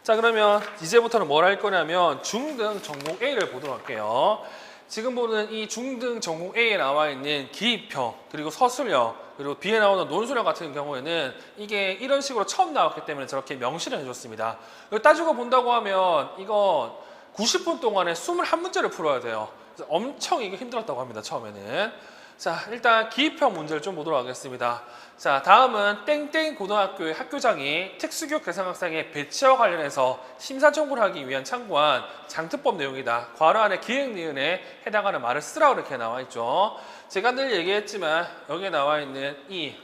자, 그러면 이제부터는 뭘 할 거냐면 중등 전공 A를 보도록 할게요. 지금 보는 이 중등 전공 A에 나와 있는 기입형, 그리고 서술형, 그리고 B에 나오는 논술형 같은 경우에는 이게 이런 식으로 처음 나왔기 때문에 저렇게 명시를 해줬습니다. 따지고 본다고 하면 이거 90분 동안에 21문제를 풀어야 돼요. 그래서 엄청 이게 힘들었다고 합니다, 처음에는. 자, 일단 기입형 문제를 좀 보도록 하겠습니다. 자, 다음은 땡땡 고등학교의 학교장이 특수교육 대상 학생의 배치와 관련해서 심사 청구를 하기 위한 참고한 장특법 내용이다. 괄호 안에 기획 니은에 해당하는 말을 쓰라고 이렇게 나와 있죠. 제가 늘 얘기했지만 여기에 나와 있는 이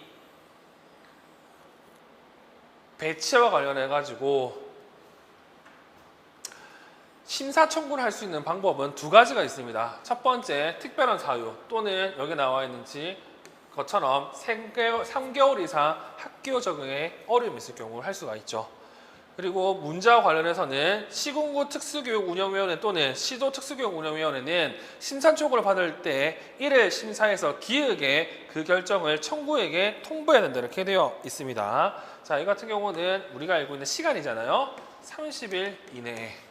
배치와 관련해 가지고 심사 청구를 할 수 있는 방법은 두 가지가 있습니다. 첫 번째, 특별한 사유 또는 여기 나와 있는지 것처럼 3개월 이상 학교 적응에 어려움이 있을 경우 할 수가 있죠. 그리고 문제와 관련해서는 시군구 특수교육운영위원회 또는 시도 특수교육운영위원회는 심사 청구를 받을 때 1회 심사에서 기획에 그 결정을 청구에게 통보해야 된다 이렇게 되어 있습니다. 자, 이 같은 경우는 우리가 알고 있는 시간이잖아요. 30일 이내에.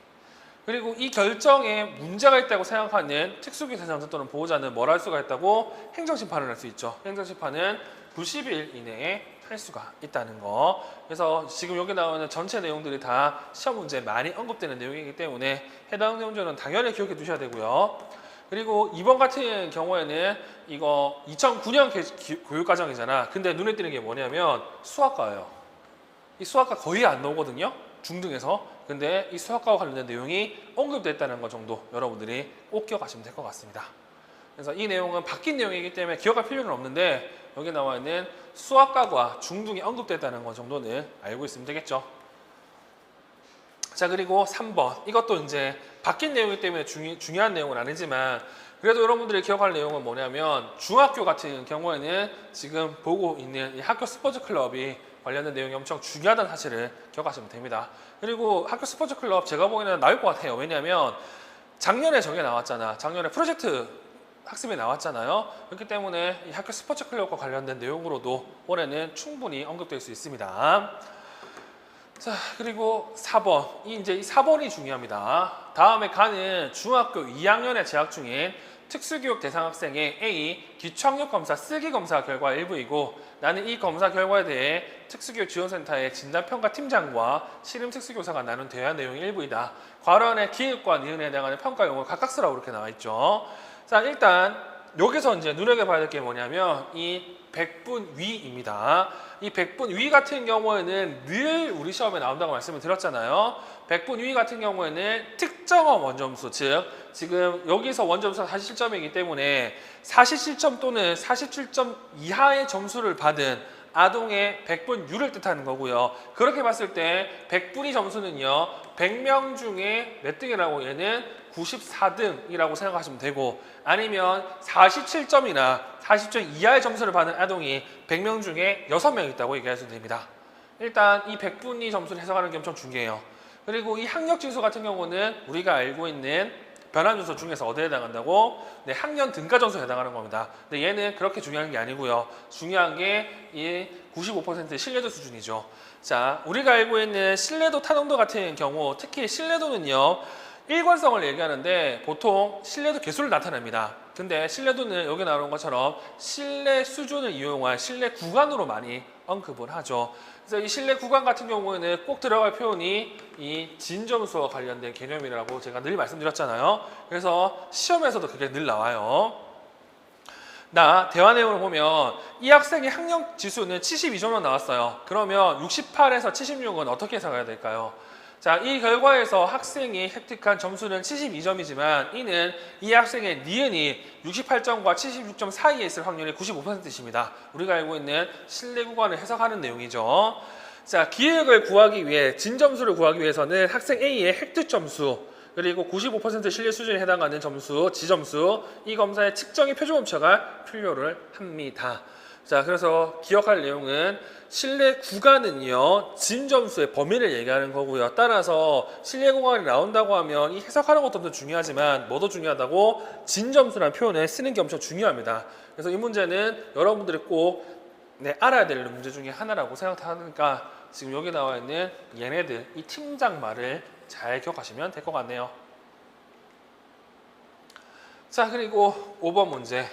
그리고 이 결정에 문제가 있다고 생각하는 특수교육 대상자 또는 보호자는 뭘 할 수가 있다고? 행정심판을 할 수 있죠. 행정심판은 90일 이내에 할 수가 있다는 거. 그래서 지금 여기 나오는 전체 내용들이 다 시험 문제에 많이 언급되는 내용이기 때문에 해당 내용들은 당연히 기억해 두셔야 되고요. 그리고 이번 같은 경우에는 이거 2009년 교육과정이잖아. 근데 눈에 띄는 게 뭐냐면 수학과예요. 이 수학과 거의 안 나오거든요. 중등에서. 근데 이 수학과와 관련된 내용이 언급됐다는 것 정도 여러분들이 꼭 기억하시면 될 것 같습니다. 그래서 이 내용은 바뀐 내용이기 때문에 기억할 필요는 없는데 여기 나와 있는 수학과가 중등에 언급됐다는 것 정도는 알고 있으면 되겠죠. 자, 그리고 3번. 이것도 이제 바뀐 내용이기 때문에 중요한 내용은 아니지만 그래도 여러분들이 기억할 내용은 뭐냐면 중학교 같은 경우에는 지금 보고 있는 이 학교 스포츠 클럽이 관련된 내용이 엄청 중요하다는 사실을 기억하시면 됩니다. 그리고 학교 스포츠 클럽 제가 보기에는 나올 것 같아요. 왜냐하면 작년에 저게 나왔잖아. 작년에 프로젝트 학습이 나왔잖아요. 그렇기 때문에 이 학교 스포츠 클럽과 관련된 내용으로도 올해는 충분히 언급될 수 있습니다. 자, 그리고 4번. 이제 이 4번이 중요합니다. 다음에 가는 중학교 2학년에 재학 중인 특수교육 대상 학생의 A 기초학력 검사 쓰기 검사 결과 일부이고 나는 이 검사 결과에 대해 특수교육지원센터의 진단평가 팀장과 신임 특수교사가 나눈 대화 내용의 일부이다. 괄호 안에 기획과 니은에 해당하는 평가 용어 각각 쓰라고 이렇게 나와 있죠. 자, 일단 여기서 이제 눈여겨봐야 될 게 뭐냐면 이 100분 위입니다. 이 100분 위 같은 경우에는 늘 우리 시험에 나온다고 말씀을 드렸잖아요. 100분 위 같은 경우에는 특정한 원점수, 즉 지금 여기서 원점수가 47점이기 때문에 47점 또는 47점 이하의 점수를 받은 아동의 100분 유를 뜻하는 거고요. 그렇게 봤을 때 100분위 점수는요. 100명 중에 몇 등이라고 얘는 94등이라고 생각하시면 되고 아니면 47점이나 40점 이하의 점수를 받은 아동이 100명 중에 6명 있다고 얘기하시면 됩니다. 일단 이 100분위 점수를 해석하는 게 엄청 중요해요. 그리고 이 학력지수 같은 경우는 우리가 알고 있는 변환준수 중에서 어디에 해당한다고? 네, 학년 등가점수에 해당하는 겁니다. 근데 얘는 그렇게 중요한 게 아니고요. 중요한 게 이 95% 신뢰도 수준이죠. 자, 우리가 알고 있는 신뢰도 탄원도 같은 경우 특히 신뢰도는요. 일관성을 얘기하는데 보통 신뢰도 개수를 나타냅니다. 근데 신뢰도는 여기 나오는 것처럼 신뢰 수준을 이용한 신뢰 구간으로 많이 언급을 하죠. 그래서 이 신뢰 구간 같은 경우에는 꼭 들어갈 표현이 이 진점수와 관련된 개념이라고 제가 늘 말씀드렸잖아요. 그래서 시험에서도 그게 늘 나와요. 대화 내용을 보면 이 학생의 학력 지수는 72점으로 나왔어요. 그러면 68에서 76은 어떻게 해석해야 될까요? 자, 이 결과에서 학생이 획득한 점수는 72점이지만 이는 이 학생의 니은이 68점과 76점 사이에 있을 확률이 95%입니다. 우리가 알고 있는 신뢰 구간을 해석하는 내용이죠. 자, 기획을 구하기 위해 진점수를 구하기 위해서는 학생 A의 획득 점수 그리고 95% 신뢰 수준에 해당하는 점수, 지점수 이 검사의 측정의 표준검차가 필요를 합니다. 자, 그래서 기억할 내용은 신뢰 구간은요 진점수의 범위를 얘기하는 거고요. 따라서 신뢰 구간이 나온다고 하면 이 해석하는 것도 엄청 중요하지만 뭐도 중요하다고? 진점수라는 표현을 쓰는 게 엄청 중요합니다. 그래서 이 문제는 여러분들이 꼭 알아야 될 문제 중에 하나라고 생각하니까 지금 여기 나와 있는 얘네들, 이 팀장 말을 잘 기억하시면 될 것 같네요. 자, 그리고 5번 문제.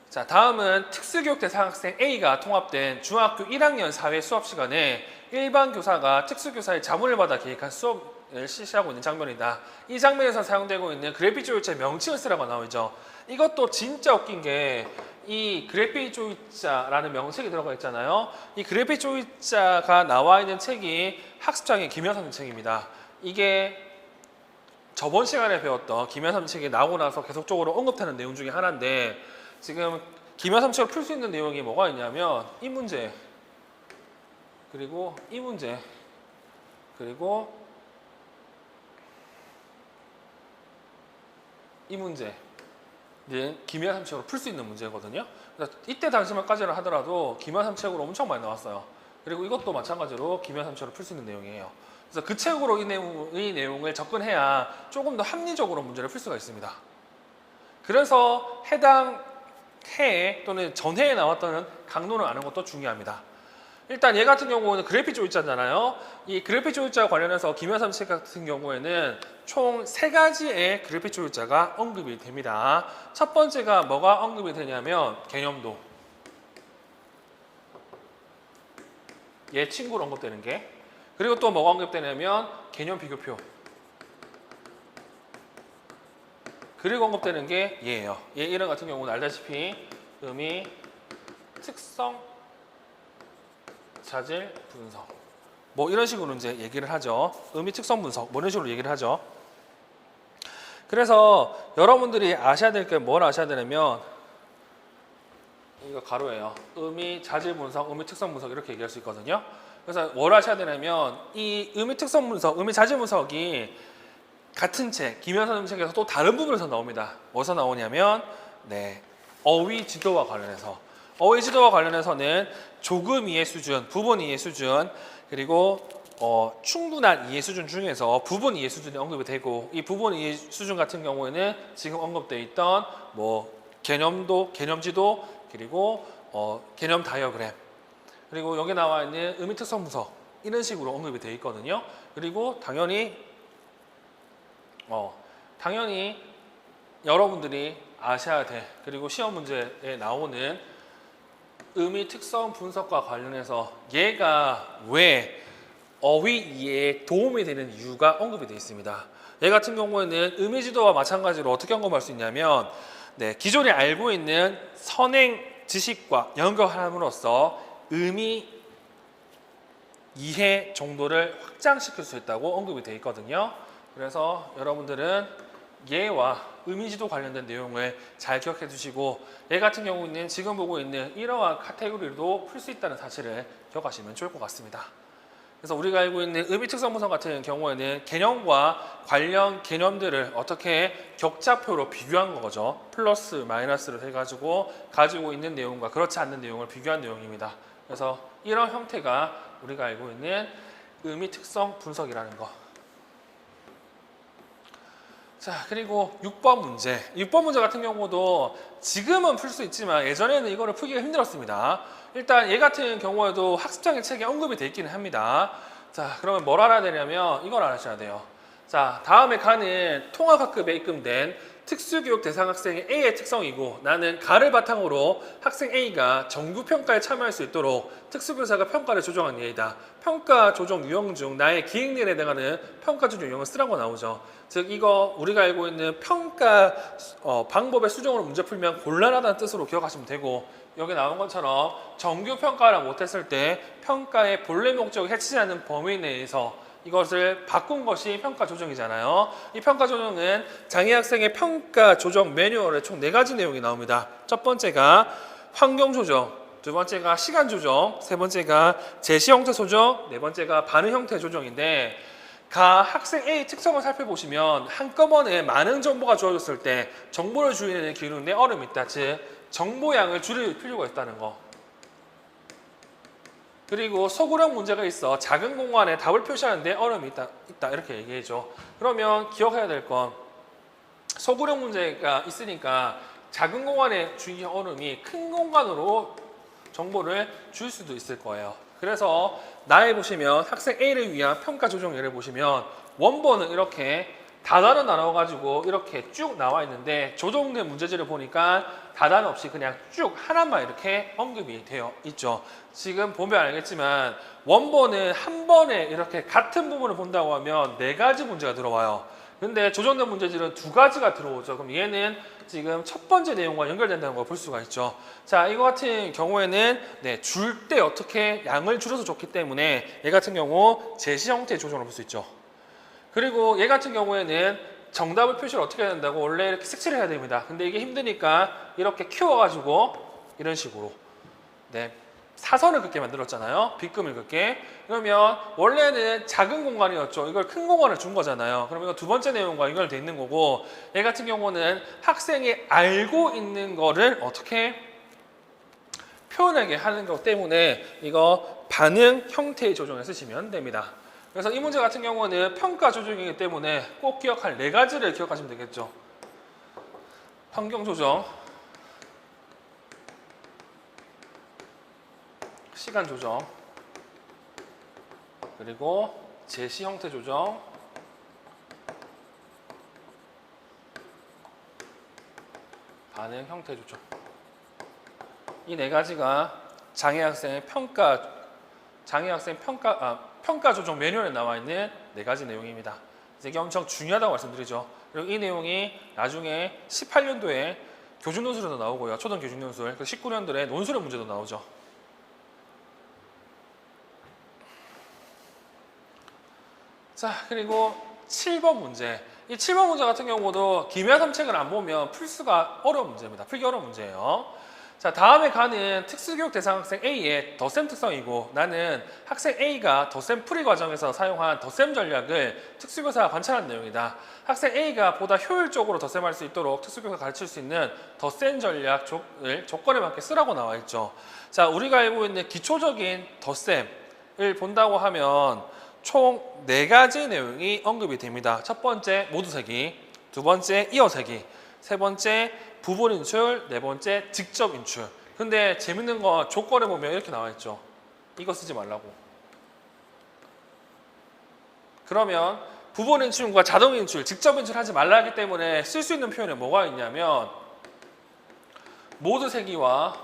자, 다음은 특수교육 대상 학생 A가 통합된 중학교 1학년 사회 수업 시간에 일반 교사가 특수교사의 자문을 받아 기획한 수업을 실시하고 있는 장면이다. 이 장면에서 사용되고 있는 그래픽 조율자의 명칭을 쓰라고 나오죠. 이것도 진짜 웃긴 게 이 그래픽 조율자라는 명칭이 들어가 있잖아요. 이 그래픽 조율자가 나와 있는 책이 학습장의 김현선 책입니다. 이게 저번 시간에 배웠던 김현삼 책이 나오고 나서 계속적으로 언급하는 내용 중에 하나인데, 지금 김현삼 책을 풀 수 있는 내용이 뭐가 있냐면 이 문제, 그리고 이 문제, 그리고 이 문제는 김현삼 책으로 풀 수 있는 문제거든요. 그래서 이때 당시만까지는 하더라도 김현삼 책으로 엄청 많이 나왔어요. 그리고 이것도 마찬가지로 김현삼 책으로 풀 수 있는 내용이에요. 그래서 그 책으로 이 내용을 접근해야 조금 더 합리적으로 문제를 풀 수가 있습니다. 그래서 해당 해에 또는 전해에 나왔던 강론을 아는 것도 중요합니다. 일단 얘 같은 경우는 그래픽 조율자잖아요. 이 그래픽 조율자와 관련해서 김현삼 책 같은 경우에는 총 3가지의 그래픽 조율자가 언급이 됩니다. 첫 번째가 뭐가 언급이 되냐면 개념도. 얘 친구로 언급되는 게. 그리고 또 뭐가 언급되냐면 개념 비교표. 그리고 언급되는 게 얘예요. 얘 이름 같은 경우는 알다시피 의미, 특성, 자질, 분석. 뭐 이런 식으로 이제 얘기를 하죠. 의미, 특성, 분석. 뭐 이런 식으로 얘기를 하죠. 그래서 여러분들이 아셔야 될 게 뭘 아셔야 되냐면, 이거 가로예요. 의미, 자질 분석, 의미, 특성 분석 이렇게 얘기할 수 있거든요. 그래서 뭘 아셔야 되냐면 이 의미, 특성 분석, 의미, 자질 분석이 같은 책, 김현선 책에서 또 다른 부분에서 나옵니다. 어디서 나오냐면 어휘 지도와 관련해서. 어휘 지도와 관련해서는 조금 이해 수준, 부분 이해 수준, 그리고 충분한 이해 수준 중에서 부분 이해 수준이 언급이 되고, 이 부분 이해 수준 같은 경우에는 지금 언급되어 있던 뭐 개념도, 개념지도, 그리고 개념 다이어그램, 그리고 여기 나와 있는 의미 특성 분석 이런 식으로 언급이 되어 있거든요. 그리고 당연히 여러분들이 아셔야 돼. 그리고 시험 문제에 나오는 의미 특성 분석과 관련해서 얘가 왜 어휘 이해에 도움이 되는 이유가 언급이 되어 있습니다. 얘 같은 경우에는 의미 지도와 마찬가지로 어떻게 언급할 수 있냐면 기존에 알고 있는 선행 지식과 연결함으로써 의미 이해 정도를 확장시킬 수 있다고 언급이 되어 있거든요. 그래서 여러분들은 얘와 의미지도 관련된 내용을 잘 기억해 두시고, 얘 같은 경우는 지금 보고 있는 이러한 카테고리로 풀 수 있다는 사실을 기억하시면 좋을 것 같습니다. 그래서 우리가 알고 있는 의미 특성 분석 같은 경우에는 개념과 관련 개념들을 어떻게 격자표로 비교한 거죠. 플러스 마이너스를 해가지고 가지고 있는 내용과 그렇지 않는 내용을 비교한 내용입니다. 그래서 이런 형태가 우리가 알고 있는 의미 특성 분석이라는 거. 자, 그리고 6번 문제. 6번 문제 같은 경우도 지금은 풀 수 있지만 예전에는 이거를 풀기가 힘들었습니다. 일단 얘 같은 경우에도 학습장의 책에 언급이 되어 있기는 합니다. 자, 그러면 뭘 알아야 되냐면 이걸 알아셔야 돼요. 자, 다음에 가는 통합학급에 입금된 특수교육 대상 학생의 A의 특성이고, 나는 가를 바탕으로 학생 A가 정규평가에 참여할 수 있도록 특수교사가 평가를 조정한 예이다. 평가 조정 유형 중 나의 기획일에 해당하는 평가 조정 유형을 쓰라고 나오죠. 즉 이거 우리가 알고 있는 평가 방법의 수정으로 문제 풀면 곤란하다는 뜻으로 기억하시면 되고, 여기 나온 것처럼 정규평가를 못했을 때 평가의 본래 목적을 해치지 않는 범위 내에서 이것을 바꾼 것이 평가 조정이잖아요. 이 평가 조정은 장애 학생의 평가 조정 매뉴얼에 총 4가지 내용이 나옵니다. 첫 번째가 환경 조정, 두 번째가 시간 조정, 세 번째가 제시 형태 조정, 네 번째가 반응 형태 조정인데, 각 학생 A 특성을 살펴보시면 한꺼번에 많은 정보가 주어졌을 때 정보를 줄이는 기능에 어려움이 있다. 즉 정보량을 줄일 필요가 있다는 거. 그리고 소구력 문제가 있어 작은 공간에 답을 표시하는데 어려움이 있다 이렇게 얘기해줘. 그러면 기억해야 될 건 소구력 문제가 있으니까 작은 공간에 주의 어려움이 큰 공간으로 정보를 줄 수도 있을 거예요. 그래서 나에 보시면 학생 A를 위한 평가 조정 예를 보시면 원본은 이렇게 다단원 나눠가지고 이렇게 쭉 나와 있는데 조정된 문제지를 보니까 다단 없이 그냥 쭉 하나만 이렇게 언급이 되어 있죠. 지금 보면 알겠지만 원본은 한 번에 이렇게 같은 부분을 본다고 하면 4가지 문제가 들어와요. 근데 조정된 문제지는 2가지가 들어오죠. 그럼 얘는 지금 첫 번째 내용과 연결된다는 걸 볼 수가 있죠. 자, 이거 같은 경우에는 줄 때 어떻게 양을 줄여서 줬기 때문에 얘 같은 경우 제시 형태의 조정을 볼 수 있죠. 그리고 얘 같은 경우에는 정답을 표시를 어떻게 해야 된다고 원래 이렇게 색칠을 해야 됩니다. 근데 이게 힘드니까 이렇게 키워가지고 이런 식으로 사선을 긋게 만들었잖아요. 빗금을 긋게. 그러면 원래는 작은 공간이었죠. 이걸 큰 공간을 준 거잖아요. 그럼 이거 두 번째 내용과 연결돼 있는 거고 얘 같은 경우는 학생이 알고 있는 거를 어떻게 표현하게 하는 것 때문에 이거 반응 형태의 조정을 쓰시면 됩니다. 그래서 이 문제 같은 경우는 평가 조정이기 때문에 꼭 기억할 4가지를 기억하시면 되겠죠. 환경 조정, 시간 조정, 그리고 제시 형태 조정, 반응 형태 조정. 이 4가지가 장애학생 평가 조정 매뉴얼에 나와 있는 4가지 내용입니다. 이게 엄청 중요하다고 말씀드리죠. 그리고 이 내용이 나중에 18년도에 교준 논술에도 나오고요. 초등 교준 논술, 19년도에 논술의 문제도 나오죠. 자, 그리고 7번 문제. 이 7번 문제 같은 경우도 기말 3책을 안 보면 풀 수가 어려운 문제입니다. 풀기 어려운 문제예요. 자, 다음에 가는 특수교육 대상 학생 A의 덧셈 특성이고 나는 학생 A가 덧셈 풀이 과정에서 사용한 덧셈 전략을 특수교사가 관찰한 내용이다. 학생 A가 보다 효율적으로 덧셈할 수 있도록 특수교사가 가르칠 수 있는 덧셈 전략을 조건에 맞게 쓰라고 나와 있죠. 자, 우리가 알고 있는 기초적인 덧셈을 본다고 하면 총 4가지 내용이 언급이 됩니다. 첫 번째 모두 세기, 두 번째 이어 세기, 세 번째 부분 인출, 네 번째 직접 인출. 근데 재밌는 건 조건에 보면 이렇게 나와 있죠. 이거 쓰지 말라고. 그러면 부분 인출과 자동 인출, 직접 인출 하지 말라 하기 때문에 쓸 수 있는 표현에 뭐가 있냐면 모두 세기와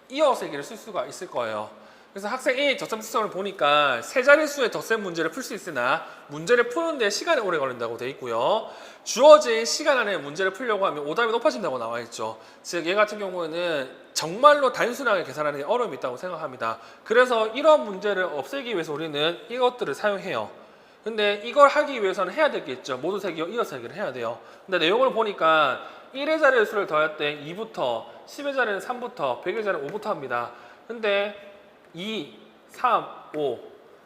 이어 세기를 쓸 수가 있을 거예요. 그래서 학생 A의 덧셈 특성을 보니까 세 자릿수의 덧셈 문제를 풀 수 있으나 문제를 푸는데 시간이 오래 걸린다고 돼 있고요. 주어진 시간 안에 문제를 풀려고 하면 오답이 높아진다고 나와 있죠. 즉 얘 같은 경우에는 정말로 단순하게 계산하는 데 어려움이 있다고 생각합니다. 그래서 이런 문제를 없애기 위해서 우리는 이것들을 사용해요. 근데 이걸 하기 위해서는 해야 될 게 있죠. 모두 세기와 이어 세기를 해야 돼요. 근데 내용을 보니까 1의 자리의 수를 더할 때 2부터 10의 자리는 3부터 100의 자리는 5부터 합니다. 근데 2, 3, 5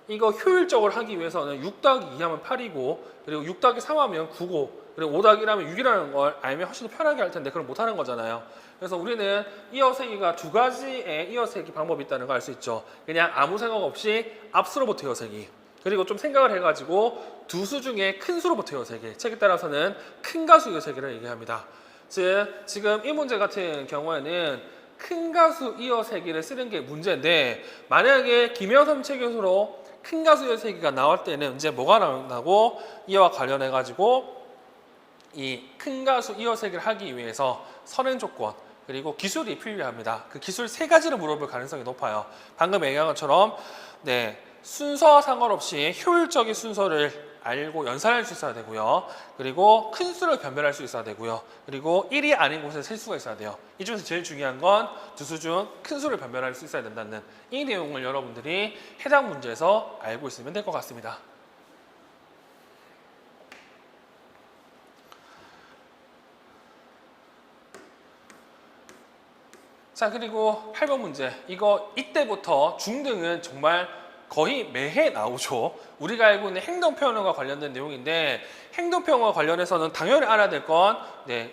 이거 효율적으로 하기 위해서는 6 더하기 2 하면 8이고 그리고 6 더하기 3 하면 9고 그리고 5 더하기 1 하면 6이라는 걸 알면 훨씬 더 편하게 할 텐데 그걸 못하는 거잖아요. 그래서 우리는 이어세기가 2가지의 이어세기 방법이 있다는 걸 알 수 있죠. 그냥 아무 생각 없이 앞수로부터 이어세기 그리고 좀 생각을 해가지고 두 수 중에 큰 수로부터 이어세기 책에 따라서는 큰 가수 이어세기를 얘기합니다. 즉 지금 이 문제 같은 경우에는 큰 가수 이어세기를 쓰는 게 문제인데 만약에 김여섬 책에서로 큰 가수 이어세기가 나올 때는 이제 뭐가 나오고 이와 관련해 가지고 이 큰 가수 이어세기를 하기 위해서 선행 조건 그리고 기술이 필요합니다. 그 기술 3가지를 물어볼 가능성이 높아요. 방금 얘기한 것처럼 순서와 상관없이 효율적인 순서를 알고 연산할 수 있어야 되고요. 그리고 큰 수를 변별할 수 있어야 되고요. 그리고 1이 아닌 곳에 셀 수가 있어야 돼요. 이 중에서 제일 중요한 건 두 수 중 큰 수를 변별할 수 있어야 된다는 이 내용을 여러분들이 해당 문제에서 알고 있으면 될 것 같습니다. 자, 그리고 8번 문제. 이거 이때부터 중등은 정말 거의 매해 나오죠. 우리가 알고 있는 행동평형과 관련된 내용인데 행동평형과 관련해서는 당연히 알아야 될 건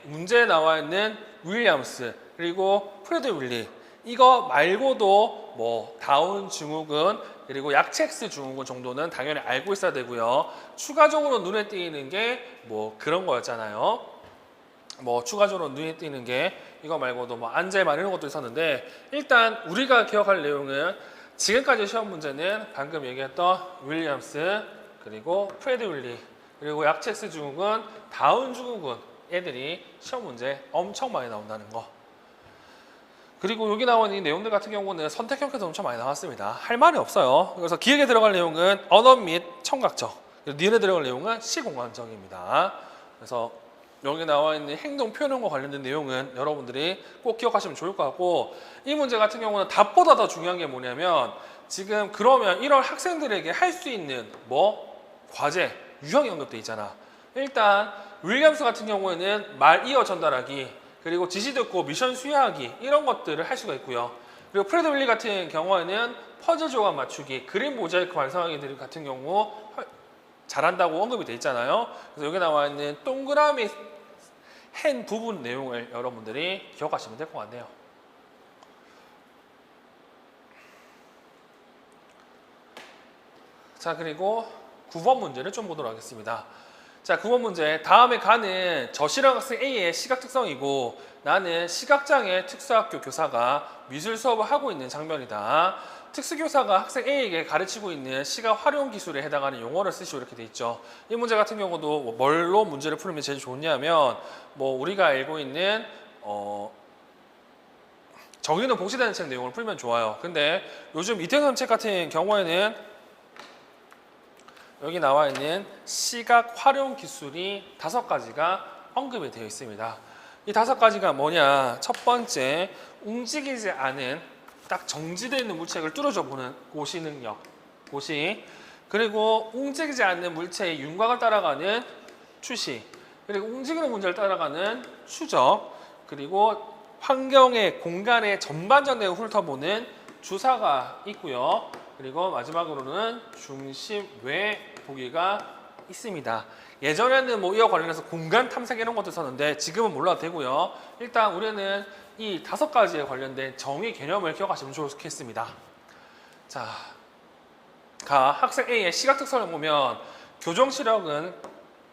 문제에 나와 있는 윌리엄스 그리고 프레드 윌리 이거 말고도 뭐 다운 증후군 그리고 약체X 증후군 정도는 당연히 알고 있어야 되고요. 추가적으로 눈에 띄는 게 뭐 그런 거였잖아요. 뭐 추가적으로 눈에 띄는 게 이거 말고도 뭐 안젤만 이런 것도 있었는데 일단 우리가 기억할 내용은 지금까지 시험 문제는 방금 얘기했던 윌리엄스, 그리고 프레드 윌리, 그리고 약체스 증후군, 다운 증후군 애들이 시험 문제 엄청 많이 나온다는 거. 그리고 여기 나온 이 내용들 같은 경우는 선택형에서 엄청 많이 나왔습니다. 할 말이 없어요. 그래서 기획에 들어갈 내용은 언어 및 청각적, 니은에 들어갈 내용은 시공간적입니다. 그래서 여기 나와 있는 행동 표현과 관련된 내용은 여러분들이 꼭 기억하시면 좋을 것 같고, 이 문제 같은 경우는 답보다 더 중요한 게 뭐냐면, 지금 그러면 이런 학생들에게 할 수 있는 과제, 유형이 언급돼 있잖아. 일단 윌리엄스 같은 경우에는 말 이어 전달하기, 그리고 지시 듣고 미션 수행하기, 이런 것들을 할 수가 있고요. 그리고 프레드 윌리 같은 경우에는 퍼즐 조각 맞추기, 그림 모자이크 완성하기 같은 경우 잘한다고 언급이 돼 있잖아요. 그래서 여기 나와 있는 동그라미 한 부분 내용을 여러분들이 기억하시면 될 것 같네요. 자, 그리고 9번 문제를 좀 보도록 하겠습니다. 자, 9번 문제. 다음에 가는 저시력 학생 A의 시각 특성이고, 나는 시각장애 특수학교 교사가 미술 수업을 하고 있는 장면이다. 특수교사가 학생 A에게 가르치고 있는 시각 활용 기술에 해당하는 용어를 쓰시오, 이렇게 돼 있죠. 이 문제 같은 경우도 뭘로 문제를 풀면 제일 좋냐면, 우리가 알고 있는 정의는 복시되는 책 내용을 풀면 좋아요. 근데 요즘 이태성 책 같은 경우에는 여기 나와 있는 시각 활용 기술이 5가지가 언급이 되어 있습니다. 이 5가지가 뭐냐? 첫 번째, 움직이지 않은 딱 정지되어 있는 물체를 뚫어져 보는 고시 능력, 고시. 그리고 움직이지 않는 물체의 윤곽을 따라가는 추시. 그리고 움직이는 문제를 따라가는 추적. 그리고 환경의 공간의 전반적 내용을 훑어보는 주사가 있고요. 그리고 마지막으로는 중심 외 보기가 있습니다. 예전에는 이와 관련해서 공간 탐색 이런 것도 썼는데 지금은 몰라도 되고요. 일단 우리는 이 5가지에 관련된 정의 개념을 기억하시면 좋겠습니다. 자, 학생 A의 시각 특성을 보면 교정 시력은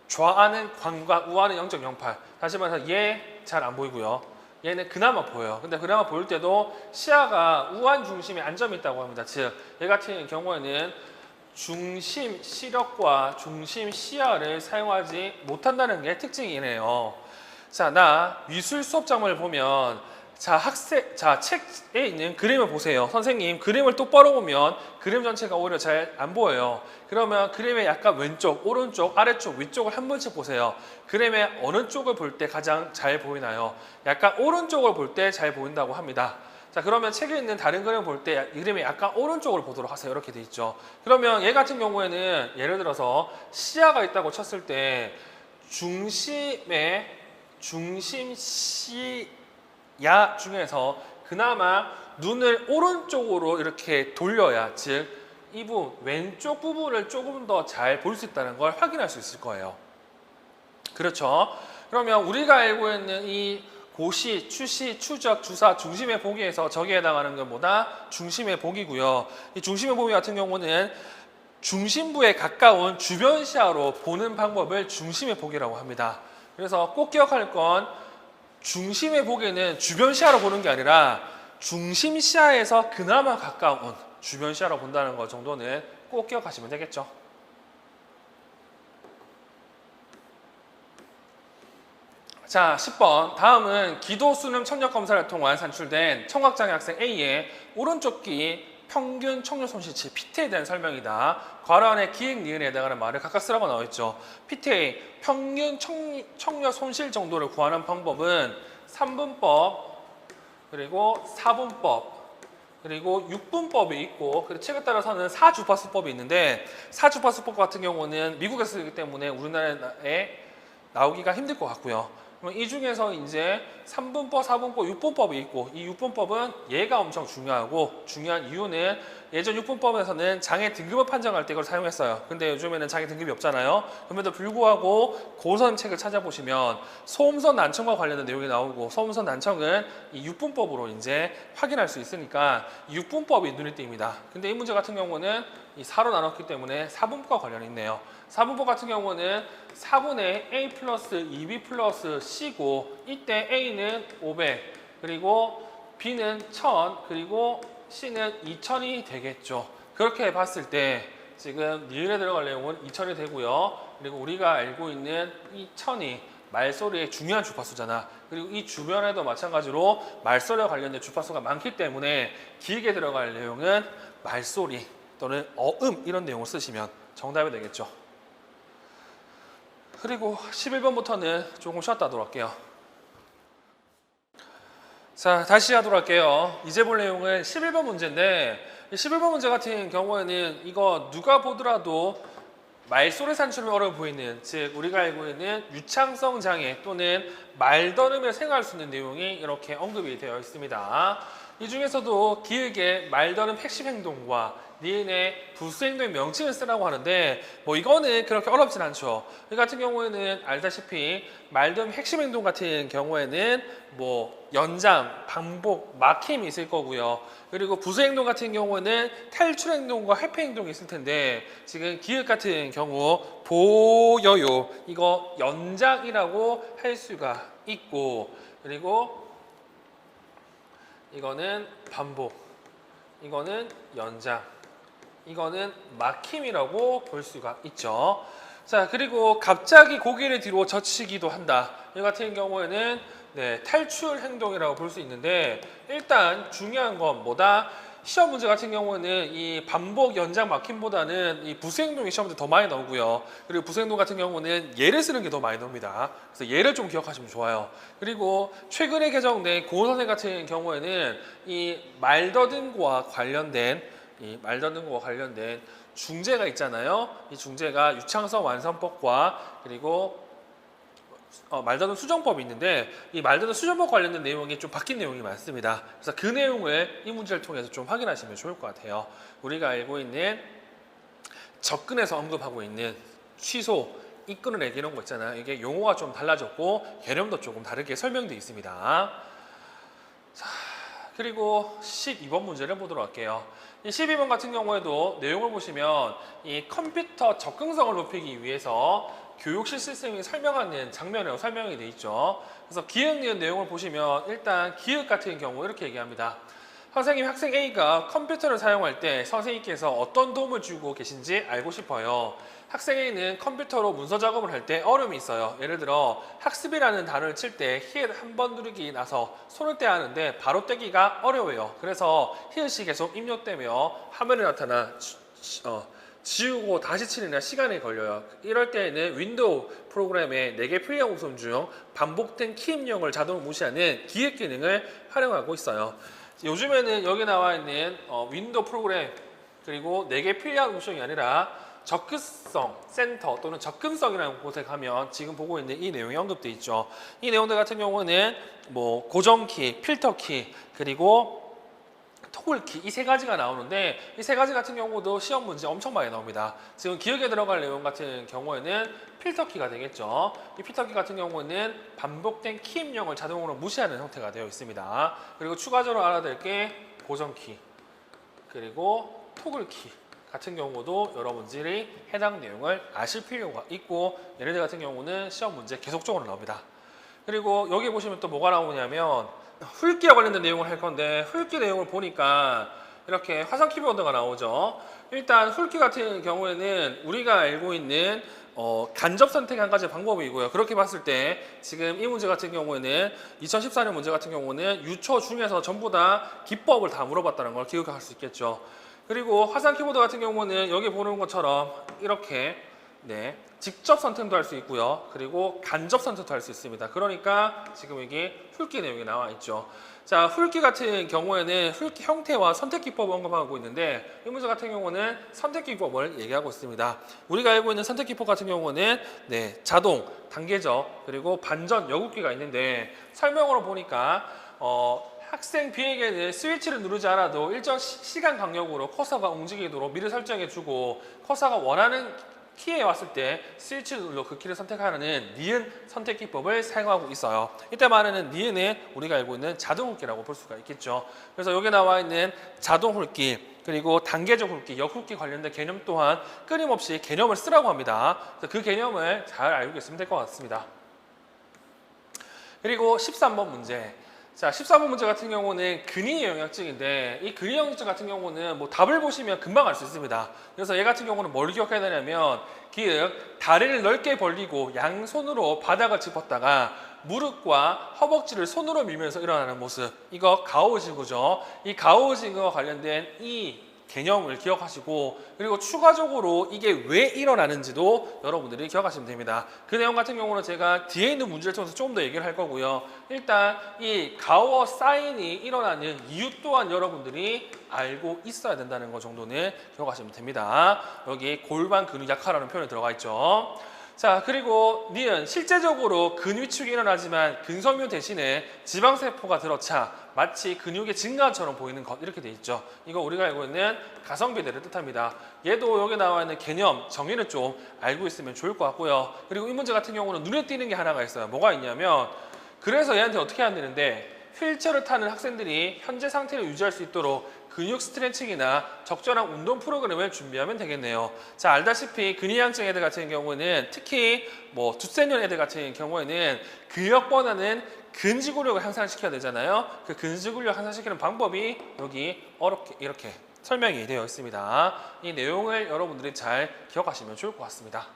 좌하는 광과 우하는 0.08. 다시 말해서 얘 잘 안 보이고요. 얘는 그나마 보여요. 근데 그나마 보일 때도 시야가 우한 중심에 안점이 있다고 합니다. 즉, 얘 같은 경우에는 중심 시력과 중심 시야를 사용하지 못한다는 게 특징이네요. 자, 나 미술 수업장을 보면 책에 있는 그림을 보세요. 선생님, 그림을 똑바로 보면 그림 전체가 오히려 잘 안 보여요. 그러면 그림의 약간 왼쪽, 오른쪽, 아래쪽, 위쪽을 한 번씩 보세요. 그림의 어느 쪽을 볼 때 가장 잘 보이나요? 약간 오른쪽을 볼 때 잘 보인다고 합니다. 자, 그러면 책에 있는 다른 그림을 볼 때 그림의 약간 오른쪽으로 보도록 하세요. 이렇게 돼 있죠. 그러면 얘 같은 경우에는 예를 들어서 시야가 있다고 쳤을 때 중심 시야 중에서 그나마 눈을 오른쪽으로 이렇게 돌려야, 즉 이 부분, 왼쪽 부분을 조금 더 잘 볼 수 있다는 걸 확인할 수 있을 거예요. 그렇죠? 그러면 우리가 알고 있는 이 고시, 추시, 추적, 주사, 중심의 보기에서 저기에 해당하는 것보다 중심의 보기고요. 이 중심의 보기 같은 경우는 중심부에 가까운 주변 시야로 보는 방법을 중심의 보기라고 합니다. 그래서 꼭 기억할 건 중심의 보기는 주변 시야로 보는 게 아니라 중심 시야에서 그나마 가까운 주변 시야로 본다는 것 정도는 꼭 기억하시면 되겠죠. 자, 10번. 다음은 기도 수능 청력 검사를 통한 산출된 청각장애 학생 A의 오른쪽 귀 평균 청력 손실치 PT에 대한 설명이다. 괄호 안에 기획 니은에 해당하는 말을 각각 쓰라고 나와 있죠. PTA 평균 청력 손실 정도를 구하는 방법은 3분법, 그리고 4분법, 그리고 6분법이 있고, 그리고 책에 따라서는 4주파수법이 있는데, 4주파수법 같은 경우는 미국에서 쓰기 때문에 우리나라에 나오기가 힘들 것 같고요. 이 중에서 이제 3분법, 4분법, 6분법이 있고, 이 6분법은 얘가 엄청 중요하고, 중요한 이유는 예전 6분법에서는 장애 등급을 판정할 때 이걸 사용했어요. 근데 요즘에는 장애 등급이 없잖아요. 그럼에도 불구하고 고선 책을 찾아보시면 소음선 난청과 관련된 내용이 나오고, 소음선 난청은 이 6분법으로 이제 확인할 수 있으니까 6분법이 눈에 띕니다. 근데 이 문제 같은 경우는 이 4로 나눴기 때문에 4분법과 관련이 있네요. 4분법 같은 경우는 4분의 A 플러스 2B 플러스 C고, 이때 A는 500, 그리고 B는 1000, 그리고 C는 2000이 되겠죠. 그렇게 봤을 때 지금 니은에 들어갈 내용은 2000이 되고요. 그리고 우리가 알고 있는 이 1000이 말소리의 중요한 주파수잖아. 그리고 이 주변에도 마찬가지로 말소리와 관련된 주파수가 많기 때문에 기획에 들어갈 내용은 말소리 또는 어음 이런 내용을 쓰시면 정답이 되겠죠. 그리고 11번부터는 조금 쉬었다 하도록 할게요. 자, 다시 하도록 할게요. 이제 볼 내용은 11번 문제인데 11번 문제 같은 경우에는 이거 누가 보더라도 말소리 산출이 어려워 보이는, 즉 우리가 알고 있는 유창성 장애 또는 말더듬을 생각할 수 있는 내용이 이렇게 언급이 되어 있습니다. 이 중에서도 기획의 말더듬 핵심 행동과 니은의 부수 행동의 명칭을 쓰라고 하는데 뭐 이거는 그렇게 어렵진 않죠. 이 같은 경우에는 알다시피 말더듬 핵심 행동 같은 경우에는 뭐 연장, 반복, 막힘이 있을 거고요. 그리고 부수 행동 같은 경우는 탈출 행동과 회피 행동이 있을 텐데 지금 기획 같은 경우 보여요. 이거 연장이라고 할 수가 있고, 그리고 이거는 반복, 이거는 연장, 이거는 막힘이라고 볼 수가 있죠. 자, 그리고 갑자기 고개를 뒤로 젖히기도 한다. 이 같은 경우에는 탈출 행동이라고 볼 수 있는데 일단 중요한 건 뭐다? 시험 문제 같은 경우는 이 반복, 연장, 막힘보다는 이 부수 행동이 시험 문제 더 많이 나오고요. 그리고 부수 행동 같은 경우는 예를 쓰는 게 더 많이 나옵니다. 그래서 예를 좀 기억하시면 좋아요. 그리고 최근에 개정된 고선생 같은 경우에는 이 말더듬과 관련된 중재가 있잖아요. 이 중재가 유창성 완성법과 그리고 말더듬 수정법이 있는데 이 말더듬 수정법 관련된 내용이 좀 바뀐 내용이 많습니다. 그래서 그 내용을 이 문제를 통해서 좀 확인하시면 좋을 것 같아요. 우리가 알고 있는 접근에서 언급하고 있는 취소, 이끌어내기 이런 거 있잖아요. 이게 용어가 좀 달라졌고 개념도 조금 다르게 설명되어 있습니다. 자, 그리고 12번 문제를 보도록 할게요. 이 12번 같은 경우에도 내용을 보시면 이 컴퓨터 접근성을 높이기 위해서 교육실 시스템이 설명하는 장면으로 설명이 되어 있죠. 그래서 기획 니은 내용을 보시면 일단 기획 같은 경우 이렇게 얘기합니다. 선생님, 학생 A가 컴퓨터를 사용할 때 선생님께서 어떤 도움을 주고 계신지 알고 싶어요. 학생 A는 컴퓨터로 문서 작업을 할 때 어려움이 있어요. 예를 들어 학습이라는 단어를 칠 때 히읗 한 번 누르기 나서 손을 떼야 하는데 바로 떼기가 어려워요. 그래서 히읗이 계속 입력되며 화면에 나타나 지우고 다시 치느냐 시간이 걸려요. 이럴 때에는 윈도우 프로그램의 4개 필요한 옵션 중 반복된 키 입력을 자동으로 무시하는 기획 기능을 활용하고 있어요. 요즘에는 여기 나와 있는 윈도우 프로그램 그리고 4개 필요한 옵션이 아니라 접근성 센터 또는 접근성이라는 곳에 가면 지금 보고 있는 이 내용이 언급되어 있죠. 이 내용들 같은 경우는 뭐 고정키, 필터키, 그리고 토글키 이 3가지가 나오는데 이 3가지 같은 경우도 시험 문제 엄청 많이 나옵니다. 지금 기억에 들어갈 내용 같은 경우에는 필터키가 되겠죠. 이 필터키 같은 경우는 반복된 키 입력을 자동으로 무시하는 형태가 되어 있습니다. 그리고 추가적으로 알아야 될 게 고정키 그리고 토글키 같은 경우도 여러분들이 해당 내용을 아실 필요가 있고 얘네들 같은 경우는 시험 문제 계속적으로 나옵니다. 그리고 여기 보시면 또 뭐가 나오냐면 훑기와 관련된 내용을 할 건데 훑기 내용을 보니까 이렇게 화상 키보드가 나오죠. 일단 훑기 같은 경우에는 우리가 알고 있는 간접 선택 한 가지 방법이고요. 그렇게 봤을 때 지금 이 문제 같은 경우에는 2014년 문제 같은 경우는 유초 중에서 전부 다 기법을 다 물어봤다는 걸 기억할 수 있겠죠. 그리고 화상 키보드 같은 경우는 여기 보는 것처럼 이렇게 직접 선택도 할 수 있고요. 그리고 간접 선택도 할 수 있습니다. 그러니까 지금 여기 훑기 내용이 나와 있죠. 자, 훑기 같은 경우에는 훑기 형태와 선택 기법을 언급하고 있는데 이 문제 같은 경우는 선택 기법을 얘기하고 있습니다. 우리가 알고 있는 선택 기법 같은 경우는 자동, 단계적, 그리고 반전, 여굣기가 있는데 설명으로 보니까 학생 B에게는 스위치를 누르지 않아도 일정 시간 간격으로 커서가 움직이도록 미리 설정해주고 커서가 원하는 키에 왔을 때 스위치를 눌러 그 키를 선택하는 니은 선택 기법을 사용하고 있어요. 이때 말하는 니은은 우리가 알고 있는 자동 훑기라고 볼 수가 있겠죠. 그래서 여기 나와 있는 자동 훑기 그리고 단계적 훑기, 역훑기 관련된 개념 또한 끊임없이 개념을 쓰라고 합니다. 그래서 그 개념을 잘 알고 있으면 될 것 같습니다. 그리고 13번 문제. 자, 14번 문제 같은 경우는 근위 영역증인데 이 근위 영역증 같은 경우는 뭐 답을 보시면 금방 알 수 있습니다. 그래서 얘 같은 경우는 뭘 기억해야 되냐면 기역 다리를 넓게 벌리고 양손으로 바닥을 짚었다가 무릎과 허벅지를 손으로 밀면서 일어나는 모습, 이거 가오징어죠. 이 가오징어와 관련된 이 개념을 기억하시고, 그리고 추가적으로 이게 왜 일어나는지도 여러분들이 기억하시면 됩니다. 그 내용 같은 경우는 제가 뒤에 있는 문제를 통해서 조금 더 얘기를 할 거고요. 일단 이 가오 사인이 일어나는 이유 또한 여러분들이 알고 있어야 된다는 것 정도는 기억하시면 됩니다. 여기 골반 근육 약화라는 표현이 들어가 있죠. 자, 그리고 니은 실제적으로 근위축이 일어나지만 근섬유 대신에 지방세포가 들어차 마치 근육의 증가처럼 보이는 것, 이렇게 돼 있죠. 이거 우리가 알고 있는 가성비대를 뜻합니다. 얘도 여기 나와 있는 개념 정의를 좀 알고 있으면 좋을 것 같고요. 그리고 이 문제 같은 경우는 눈에 띄는 게 하나가 있어요. 뭐가 있냐면, 그래서 얘한테 어떻게 해야 되는데, 휠체어를 타는 학생들이 현재 상태를 유지할 수 있도록 근육 스트레칭이나 적절한 운동 프로그램을 준비하면 되겠네요. 자, 알다시피 근위양증 애들 같은 경우는 특히 뭐 두세년 애들 같은 경우에는 근력보다는 근지구력을 향상시켜야 되잖아요. 그 근지구력 향상시키는 방법이 여기 이렇게 설명이 되어 있습니다. 이 내용을 여러분들이 잘 기억하시면 좋을 것 같습니다.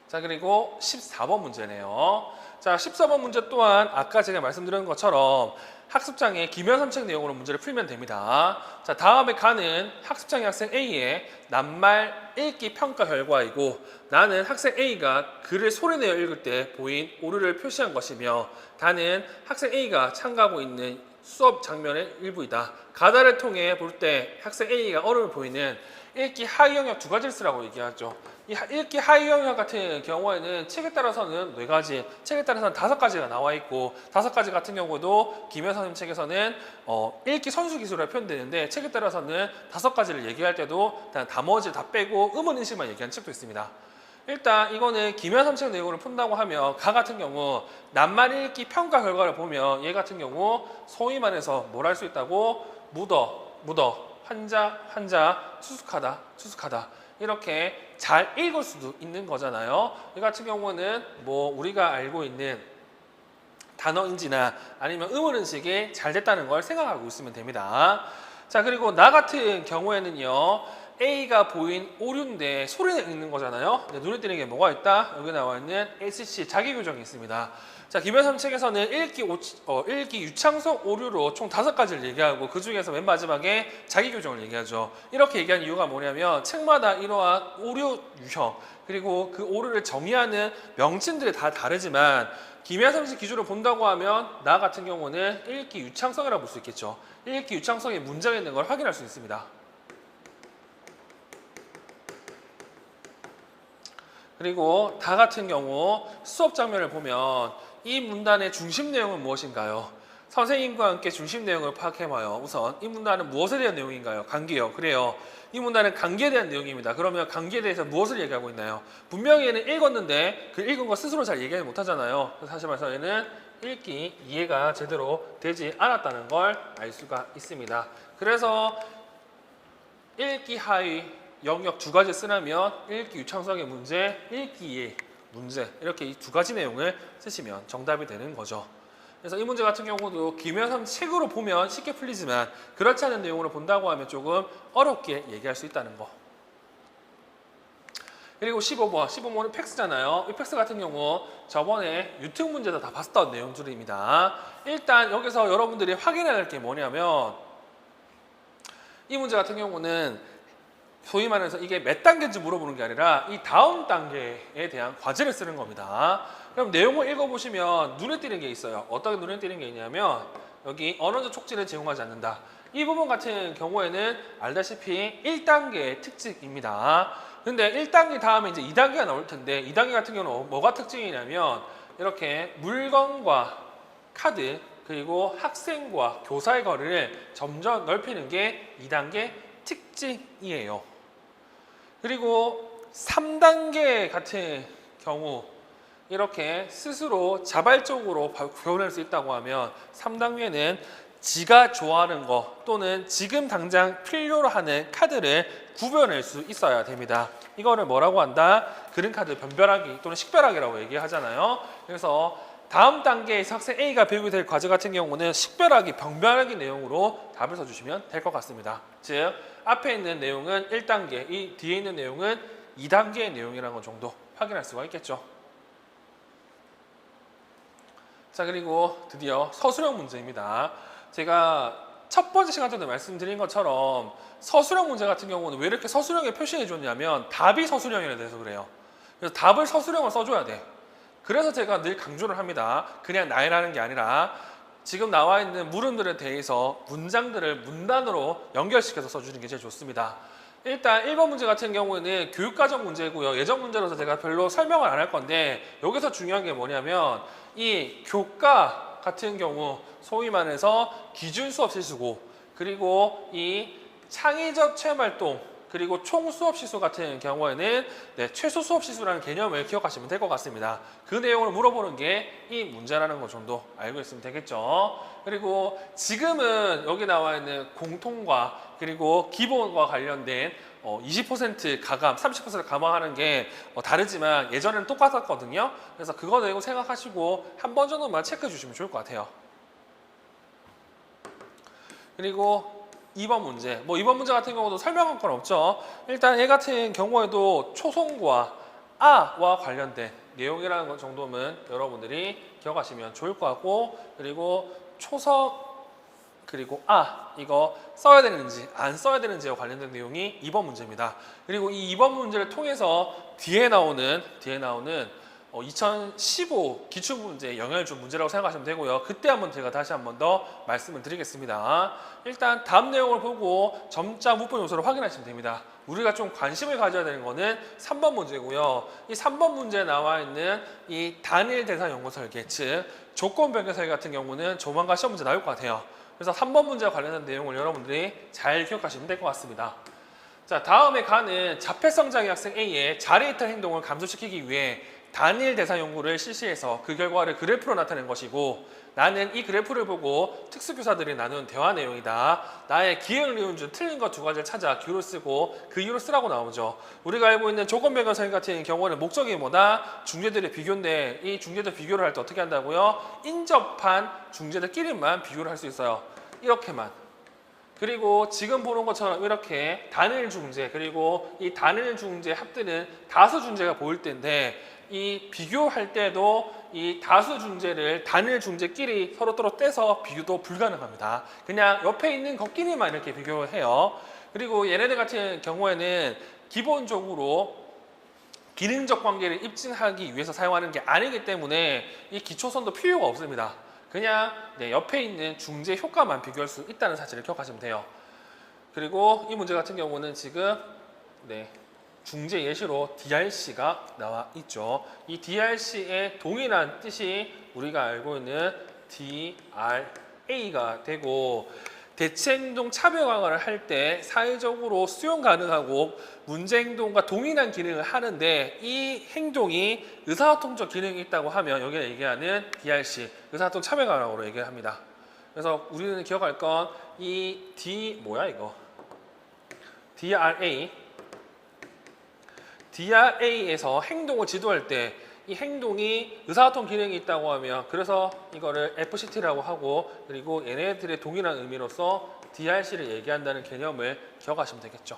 자, 그리고 14번 문제네요. 자, 14번 문제 또한 아까 제가 말씀드린 것처럼 학습장의 기면삼책 내용으로 문제를 풀면 됩니다. 자, 다음에 가는 학습장의 학생 A의 낱말 읽기 평가 결과이고, 나는 학생 A가 글을 소리내어 읽을 때 보인 오류를 표시한 것이며, 다는 학생 A가 참가하고 있는 수업 장면의 일부이다. 가다를 통해 볼 때 학생 A가 어려움을 보이는 읽기 하위 영역 두 가지를 쓰라고 얘기하죠. 이 읽기 하위 영역 같은 경우에는 책에 따라서는 4가지, 책에 따라서는 5가지가 나와 있고, 5가지 같은 경우도 김현 선생님 책에서는 읽기 선수 기술로 표현되는데, 책에 따라서는 5가지를 얘기할 때도 나머지 다 빼고 음원 인식만 얘기하는 책도 있습니다. 일단 이거는 김현 선생 내용을 푼다고 하면, 가 같은 경우 낱말 읽기 평가 결과를 보면 얘 같은 경우 소위 말해서 뭘 할 수 있다고, 묻어, 환자, 추숙하다 이렇게 잘 읽을 수도 있는 거잖아요. 이 같은 경우는 뭐 우리가 알고 있는 단어인지나 아니면 음원인식이 잘 됐다는 걸 생각하고 있으면 됩니다. 자, 그리고 나 같은 경우에는요, A가 보인 오류인데 소리는 읽는 거잖아요. 눈에 띄는 게 뭐가 있다? 여기 나와 있는 SC 자기교정이 있습니다. 자, 김현삼 책에서는 읽기 유창성 오류로 총 5가지를 얘기하고, 그 중에서 맨 마지막에 자기교정을 얘기하죠. 이렇게 얘기한 이유가 뭐냐면, 책마다 이러한 오류 유형, 그리고 그 오류를 정의하는 명칭들이 다 다르지만, 김현삼 책 기준으로 본다고 하면 나 같은 경우는 읽기 유창성이라고 볼 수 있겠죠. 읽기 유창성에 문제가 있는 걸 확인할 수 있습니다. 그리고 다 같은 경우 수업 장면을 보면 이 문단의 중심 내용은 무엇인가요? 선생님과 함께 중심 내용을 파악해봐요. 우선 이 문단은 무엇에 대한 내용인가요? 관계요. 그래요. 이 문단은 관계에 대한 내용입니다. 그러면 관계에 대해서 무엇을 얘기하고 있나요? 분명히 얘는 읽었는데 그 읽은 거 스스로 잘 얘기하지 못하잖아요. 그래서 사실 말해서 얘는 읽기 이해가 제대로 되지 않았다는 걸 알 수가 있습니다. 그래서 읽기 하위 영역 2가지 쓰려면 읽기 유창성의 문제, 읽기 이해 문제, 이렇게 이 2가지 내용을 쓰시면 정답이 되는 거죠. 그래서 이 문제 같은 경우도 김현삼 책으로 보면 쉽게 풀리지만, 그렇지 않은 내용으로 본다고 하면 조금 어렵게 얘기할 수 있다는 거. 그리고 15번은 팩스잖아요. 이 팩스 같은 경우 저번에 유튜브 문제에서 다 봤던 내용들입니다. 일단 여기서 여러분들이 확인해야 할 게 뭐냐면, 이 문제 같은 경우는 소위 말해서 이게 몇 단계인지 물어보는 게 아니라 이 다음 단계에 대한 과제를 쓰는 겁니다. 그럼 내용을 읽어보시면 눈에 띄는 게 있어요. 어떻게 눈에 띄는 게 있냐면, 여기 언어적 촉진을 제공하지 않는다. 이 부분 같은 경우에는 알다시피 1단계의 특징입니다. 근데 1단계 다음에 이제 2단계가 나올 텐데, 2단계 같은 경우는 뭐가 특징이냐면, 이렇게 물건과 카드, 그리고 학생과 교사의 거리를 점점 넓히는 게 2단계 특징이에요. 그리고 3단계 같은 경우 이렇게 스스로 자발적으로 배워낼 수 있다고 하면, 3단계는 지가 좋아하는 거 또는 지금 당장 필요로 하는 카드를 구별할 수 있어야 됩니다. 이거를 뭐라고 한다? 그림카드 변별하기 또는 식별하기라고 얘기하잖아요. 그래서 다음 단계에서 학생 A가 배우게 될 과제 같은 경우는 식별하기, 변별하기 내용으로 답을 써주시면 될 것 같습니다. 즉 앞에 있는 내용은 1단계, 이 뒤에 있는 내용은 2단계의 내용이라는 것 정도 확인할 수가 있겠죠. 자, 그리고 드디어 서술형 문제입니다. 제가 첫 번째 시간 때도 말씀드린 것처럼 서술형 문제 같은 경우는 왜 이렇게 서술형에 표시해 줬냐면 답이 서술형이라 돼서 그래요. 그래서 답을 서술형을 써줘야 돼. 그래서 제가 늘 강조를 합니다. 그냥 나열하는 게 아니라 지금 나와 있는 물음들에 대해서 문장들을 문단으로 연결시켜서 써주는 게 제일 좋습니다. 일단 1번 문제 같은 경우에는 교육과정 문제고요. 예정 문제로서 제가 별로 설명을 안 할 건데 여기서 중요한 게 뭐냐면 이 교과 같은 경우 소위 말해서 기준 수업 실수고 그리고 이 창의적 체험활동 그리고 총 수업 시수 같은 경우에는 최소 수업 시수라는 개념을 기억하시면 될 것 같습니다. 그 내용을 물어보는 게 이 문제라는 것 정도 알고 있으면 되겠죠. 그리고 지금은 여기 나와 있는 공통과 그리고 기본과 관련된 20% 가감, 30% 감화하는 게 다르지만 예전에는 똑같았거든요. 그래서 그거 내고 생각하시고 한 번 정도만 체크해 주시면 좋을 것 같아요. 그리고 2번 문제. 2번 문제 같은 경우도 설명할 건 없죠. 일단 얘 같은 경우에도 초성과 아와 관련된 내용이라는 것 정도는 여러분들이 기억하시면 좋을 것 같고 그리고 초성 그리고 이거 써야 되는지 안 써야 되는지와 관련된 내용이 2번 문제입니다. 그리고 이 2번 문제를 통해서 뒤에 나오는 2015 기출문제에 영향을 준 문제라고 생각하시면 되고요. 그때 한번 제가 다시 한번 더 말씀을 드리겠습니다. 일단 다음 내용을 보고 점자 문법 요소를 확인하시면 됩니다. 우리가 좀 관심을 가져야 되는 거는 3번 문제고요. 이 3번 문제에 나와 있는 이 단일 대상 연구 설계, 즉 조건 변경 설계 같은 경우는 조만간 시험 문제 나올 것 같아요. 그래서 3번 문제와 관련된 내용을 여러분들이 잘 기억하시면 될 것 같습니다. 자, 다음에 가는 자폐성 장애 학생 A의 자리 이탈 행동을 감소시키기 위해 단일 대상 연구를 실시해서 그 결과를 그래프로 나타낸 것이고 나는 이 그래프를 보고 특수교사들이 나눈 대화 내용이다. 나의 기억을 이룬 중 틀린 것 2가지를 찾아 기호를 쓰고 그 이유를 쓰라고 나오죠. 우리가 알고 있는 조건 변경 설계 같은 경우는 목적이 뭐다? 중재들의 비교인데 이 중재들 비교를 할 때 어떻게 한다고요? 인접한 중재들끼리만 비교를 할 수 있어요. 이렇게만. 그리고 지금 보는 것처럼 이렇게 단일 중재 그리고 이 단일 중재 합들은 다수 중재가 보일 텐데 이 비교할 때도 이 다수 중재를 단일 중재끼리 서로 떼서 비교도 불가능합니다. 그냥 옆에 있는 것끼리만 이렇게 비교를 해요. 그리고 얘네들 같은 경우에는 기본적으로 기능적 관계를 입증하기 위해서 사용하는 게 아니기 때문에 이 기초선도 필요가 없습니다. 그냥 옆에 있는 중재 효과만 비교할 수 있다는 사실을 기억하시면 돼요. 그리고 이 문제 같은 경우는 지금 중재 예시로 DRC가 나와 있죠. 이 DRC의 동일한 뜻이 우리가 알고 있는 DRA가 되고 대체행동 차별 강화를 할 때 사회적으로 수용 가능하고 문제행동과 동일한 기능을 하는데 이 행동이 의사소통적 기능이 있다고 하면 여기가 얘기하는 DRC, 의사소통 차별 강화로 얘기를 합니다. 그래서 우리는 기억할 건 이 DRA에서 행동을 지도할 때 이 행동이 의사소통 기능이 있다고 하면 그래서 이거를 FCT라고 하고 그리고 얘네들의 동일한 의미로서 DRC를 얘기한다는 개념을 기억하시면 되겠죠.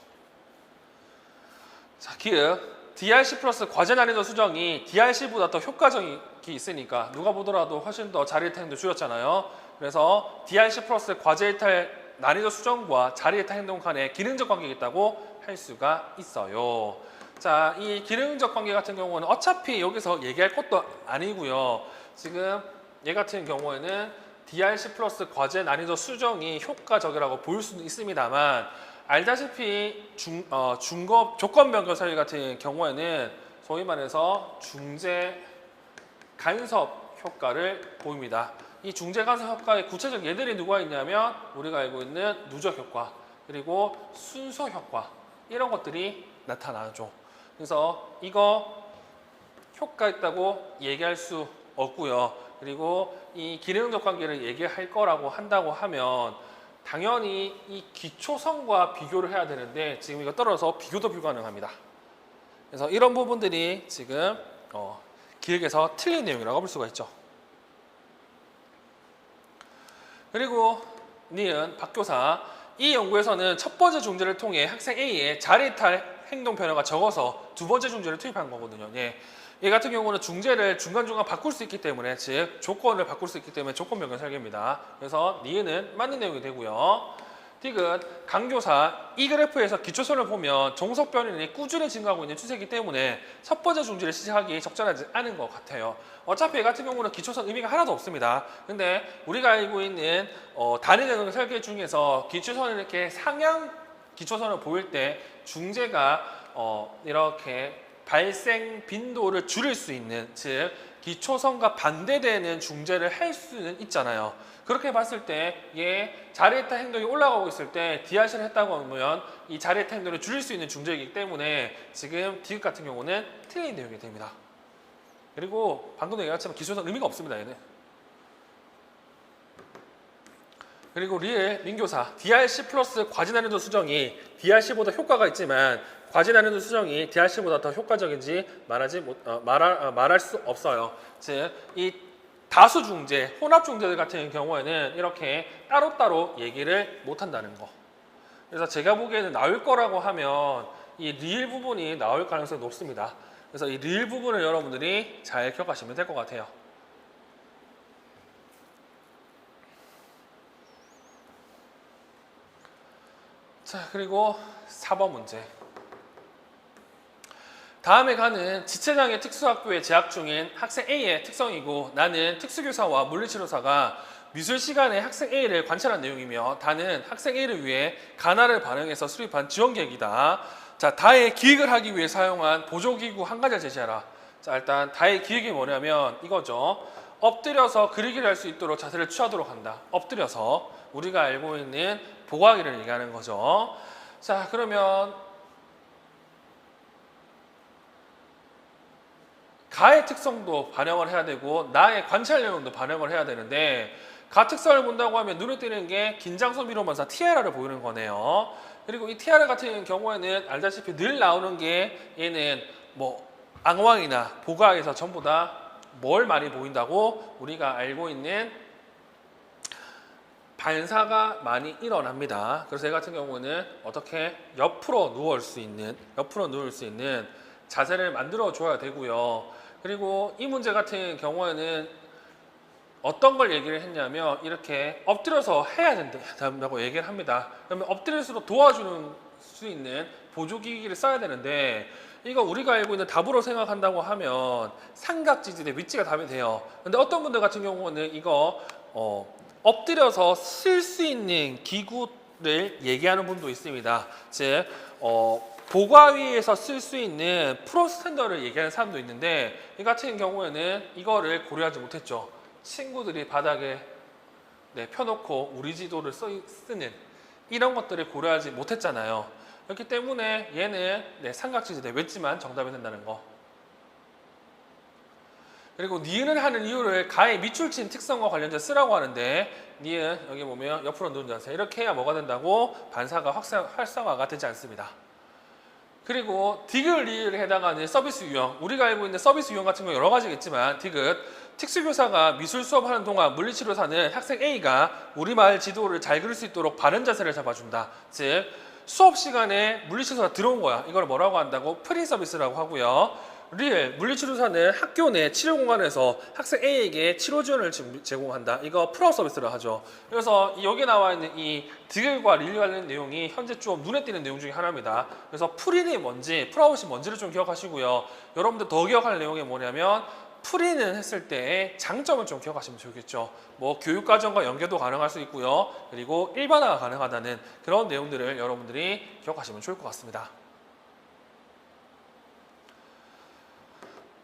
자, 기억. DRC 플러스 과제 난이도 수정이 DRC보다 더 효과적이 있으니까 누가 보더라도 훨씬 더 자리 이탈 행동 줄였잖아요. 그래서 DRC 플러스 과제 이탈 난이도 수정과 자리 이탈 행동 간에 기능적 관계가 있다고 할 수가 있어요. 자, 이 기능적 관계 같은 경우는 어차피 여기서 얘기할 것도 아니고요. 지금 얘 같은 경우에는 DRC 플러스 과제 난이도 수정이 효과적이라고 볼 수는 있습니다만 알다시피 중급 조건 변경 설계 같은 경우에는 소위 말해서 중재 간섭 효과를 보입니다. 이 중재 간섭 효과의 구체적 예들이 누가 있냐면 우리가 알고 있는 누적 효과 그리고 순서 효과 이런 것들이 나타나죠. 그래서 이거 효과 있다고 얘기할 수 없고요. 그리고 이 기능적 관계를 얘기할 거라고 한다고 하면 당연히 이 기초성과 비교를 해야 되는데 지금 이거 떨어져서 비교도 불가능합니다. 그래서 이런 부분들이 지금 기획에서 틀린 내용이라고 볼 수가 있죠. 그리고 니은 박교사, 이 연구에서는 첫 번째 중재를 통해 학생 A의 자리이탈 행동 변화가 적어서 두 번째 중재를 투입한 거거든요. 예. 이 같은 경우는 중재를 중간중간 바꿀 수 있기 때문에, 즉 조건을 바꿀 수 있기 때문에 조건 변경 설계입니다. 그래서 니은은 맞는 내용이 되고요. 디귿, 강교사, 이 그래프에서 기초선을 보면 종속 변이는 꾸준히 증가하고 있는 추세이기 때문에 첫 번째 중지를 시작하기 적절하지 않은 것 같아요. 어차피 이 같은 경우는 기초선 의미가 하나도 없습니다. 근데 우리가 알고 있는 단위 내용 설계 중에서 기초선을 이렇게 상향 기초선을 보일 때 중재가 이렇게 발생 빈도를 줄일 수 있는, 즉 기초선과 반대되는 중재를 할 수는 있잖아요. 그렇게 봤을 때 얘 자리이탈 행동이 올라가고 있을 때 디아시를 했다고 하면 이 자리이탈 행동을 줄일 수 있는 중재이기 때문에 지금 디귿 같은 경우는 틀린 내용이 됩니다. 그리고 방금도 얘기했지만 기초선 의미가 없습니다. 얘는. 그리고 리을 민교사, DRC 플러스 과제난이도 수정이 DRC보다 효과가 있지만 과제난이도 수정이 DRC보다 더 효과적인지 말할 수 없어요. 즉, 이 다수 중재, 혼합 중재들 같은 경우에는 이렇게 따로따로 얘기를 못 한다는 거. 그래서 제가 보기에는 나올 거라고 하면 이 리을 부분이 나올 가능성이 높습니다. 그래서 이 리을 부분을 여러분들이 잘 기억하시면 될 것 같아요. 자, 그리고 4번 문제. 다음에 가는 지체장애 특수학교에 재학 중인 학생 A의 특성이고 나는 특수교사와 물리치료사가 미술 시간에 학생 A를 관찰한 내용이며 다는 학생 A를 위해 가나를 반영해서 수립한 지원 계획이다. 자, 다의 기획을 하기 위해 사용한 보조기구 한 가지를 제시하라. 자, 일단 다의 기획이 뭐냐면 이거죠. 엎드려서 그리기를 할 수 있도록 자세를 취하도록 한다. 엎드려서 우리가 알고 있는 보강기를 얘기하는 거죠. 자, 그러면 가의 특성도 반영을 해야 되고 나의 관찰 내용도 반영을 해야 되는데 가 특성을 본다고 하면 눈에 띄는 게 긴장성 미로만사 TRR을 보이는 거네요. 그리고 이 TRR 같은 경우에는 알다시피 늘 나오는 게 얘는 뭐 앙왕이나 보강에서 전부 다 뭘 많이 보인다고 우리가 알고 있는 반사가 많이 일어납니다. 그래서 이 같은 경우는 어떻게 옆으로 누울 수 있는 자세를 만들어 줘야 되고요. 그리고 이 문제 같은 경우에는 어떤 걸 얘기를 했냐면 이렇게 엎드려서 해야 된다고 얘기를 합니다. 그러면 엎드릴수록 도와주는 수 있는 보조기기를 써야 되는데 이거 우리가 알고 있는 답으로 생각한다고 하면 삼각지지대 위치가 답이 돼요. 근데 어떤 분들 같은 경우는 이거 엎드려서 쓸 수 있는 기구를 얘기하는 분도 있습니다. 즉 보가 위에서 쓸 수 있는 프로스탠더를 얘기하는 사람도 있는데 이 같은 경우에는 이거를 고려하지 못했죠. 친구들이 바닥에 펴놓고 우리 지도를 쓰는 이런 것들을 고려하지 못했잖아요. 그렇기 때문에 얘는 삼각지대 왼지만 정답이 된다는 거. 그리고 니은을 하는 이유를 가의 밑줄친 특성과 관련해서 쓰라고 하는데 니은 여기 보면 옆으로 누운 자세 이렇게 해야 뭐가 된다고? 반사가 활성화가 되지 않습니다. 그리고 디귿 리을에 해당하는 서비스 유형, 우리가 알고 있는 서비스 유형 같은 경우 여러 가지가 있지만 디귿, 특수교사가 미술 수업하는 동안 물리치료사는 학생 A가 우리마을 지도를 잘 그릴 수 있도록 바른 자세를 잡아준다. 즉 수업 시간에 물리치료사가 들어온 거야. 이걸 뭐라고 한다고? 프리 서비스라고 하고요. 리을, 물리치료사는 학교 내 치료 공간에서 학생 A에게 치료 지원을 제공한다. 이거 프로 서비스라고 하죠. 그래서 여기 나와 있는 이 디귿과 리을 관련 내용이 현재 좀 눈에 띄는 내용 중에 하나입니다. 그래서 프리는 뭔지, 프라웃이 뭔지를 좀 기억하시고요. 여러분들 더 기억할 내용이 뭐냐면 프리는 했을 때의 장점을 좀 기억하시면 좋겠죠. 뭐 교육과정과 연계도 가능할 수 있고요. 그리고 일반화가 가능하다는 그런 내용들을 여러분들이 기억하시면 좋을 것 같습니다.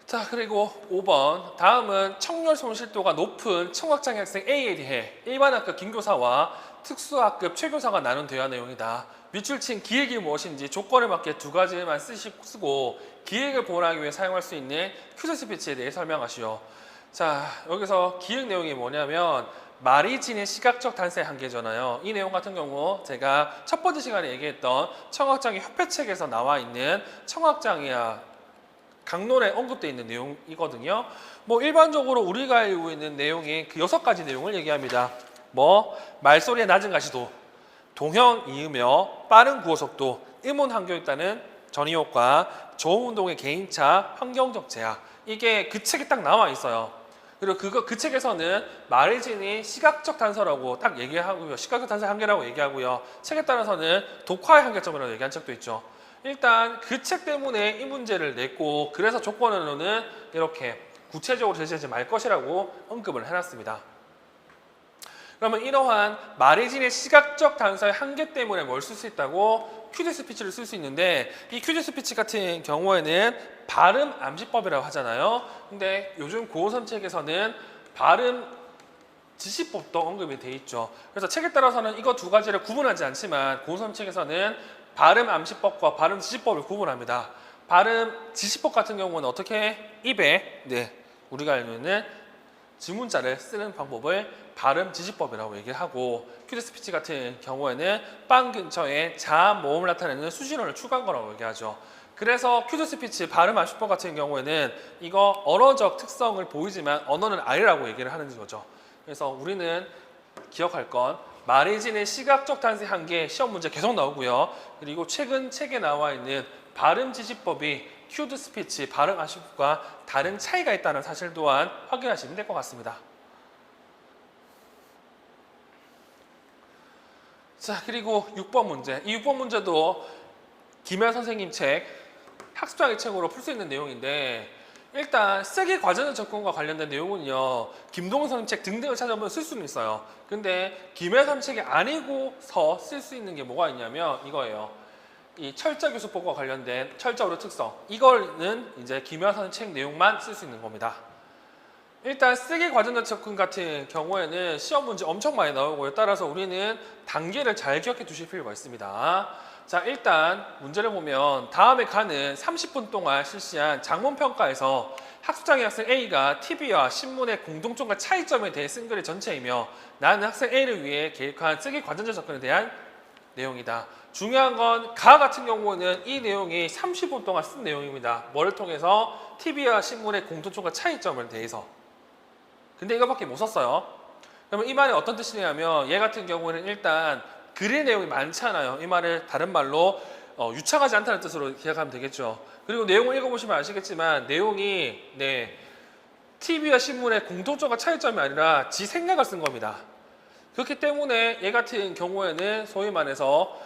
자, 그리고 5번. 다음은 청렬 손실도가 높은 청각장애 학생 A에 대해 일반학급 김교사와 특수학급 최교사가 나눈 대화 내용이다. 밑줄친 기획이 무엇인지 조건에 맞게 두 가지만 쓰고 기획을 보완하기 위해 사용할 수 있는 큐즈 스피치에 대해 설명하시오. 자, 여기서 기억 내용이 뭐냐면 말이 지닌 시각적 단서의 한계잖아요. 이 내용 같은 경우 제가 첫 번째 시간에 얘기했던 청학장애 협회책에서 나와 있는 청학장애와 강론에 언급되어 있는 내용이거든요. 뭐 일반적으로 우리가 알고 있는 내용이 그 6가지 내용을 얘기합니다. 뭐 말소리의 낮은 가시도, 동형 이으며 빠른 구호 속도, 음운 환경에 따른 전이효과, 좋은 운동의 개인차, 환경적 제약. 이게 그 책에 딱 나와 있어요. 그리고 그 책에서는 말을 지닌 시각적 단서라고 딱 얘기하고요. 시각적 단서의 한계라고 얘기하고요. 책에 따라서는 독화의 한계점이라고 얘기한 책도 있죠. 일단 그 책 때문에 이 문제를 냈고, 그래서 조건으로는 이렇게 구체적으로 제시하지 말 것이라고 언급을 해놨습니다. 그러면 이러한 말이 지닌 시각적 단서의 한계 때문에 뭘 쓸 수 있다고? 퀴즈 스피치를 쓸 수 있는데, 이 퀴즈 스피치 같은 경우에는 발음 암시법이라고 하잖아요. 근데 요즘 고어선책에서는 발음 지시법도 언급이 돼 있죠. 그래서 책에 따라서는 이거 두 가지를 구분하지 않지만 고어선책에서는 발음 암시법과 발음 지시법을 구분합니다. 발음 지시법 같은 경우는 어떻게? 입에 우리가 알고 있는 지문자를 쓰는 방법을 발음 지시법이라고 얘기를 하고, 퀴즈 스피치 같은 경우에는 빵 근처에 자음 모음을 나타내는 수신어를 추가한 거라고 얘기하죠. 그래서 퀴즈 스피치 발음 암시법 같은 경우에는 이거 언어적 특성을 보이지만 언어는 아니라고 얘기를 하는 거죠. 그래서 우리는 기억할 건 말이 지닌 시각적 단서의 한계 시험 문제 계속 나오고요. 그리고 최근 책에 나와 있는 발음 지시법이 퀴즈 스피치 발음 암시법과 다른 차이가 있다는 사실 또한 확인하시면 될 것 같습니다. 자, 그리고 6번 문제. 이 6번 문제도 김현 선생님 책, 학습장애 책으로 풀 수 있는 내용인데, 일단 쓰기 과정의 접근과 관련된 내용은요, 김동훈 선생님 책 등등을 찾아보면 쓸 수는 있어요. 근데 김현 선생님 책이 아니고서 쓸 수 있는 게 뭐가 있냐면 이거예요. 이 철자 교수법과 관련된 철자 오류 특성, 이거는 이제 김현 선생님 책 내용만 쓸 수 있는 겁니다. 일단 쓰기 과정적 접근 같은 경우에는 시험 문제 엄청 많이 나오고요. 따라서 우리는 단계를 잘 기억해 두실 필요가 있습니다. 자, 일단 문제를 보면 다음에 가는 30분 동안 실시한 장문평가에서 학습장애 학생 A가 TV와 신문의 공통점과 차이점에 대해 쓴 글의 전체이며, 나는 학생 A를 위해 계획한 쓰기 과정적 접근에 대한 내용이다. 중요한 건 가 같은 경우는 이 내용이 30분 동안 쓴 내용입니다. 뭐를 통해서? TV와 신문의 공통점과 차이점에 대해서. 근데 이거밖에 못 썼어요. 그러면 이 말이 어떤 뜻이냐면, 얘 같은 경우는 일단 글의 내용이 많잖아요. 이 말을 다른 말로 유창하지 않다는 뜻으로 기억하면 되겠죠. 그리고 내용을 읽어보시면 아시겠지만 내용이 TV와 신문의 공통점과 차이점이 아니라 지 생각을 쓴 겁니다. 그렇기 때문에 얘 같은 경우에는 소위 말해서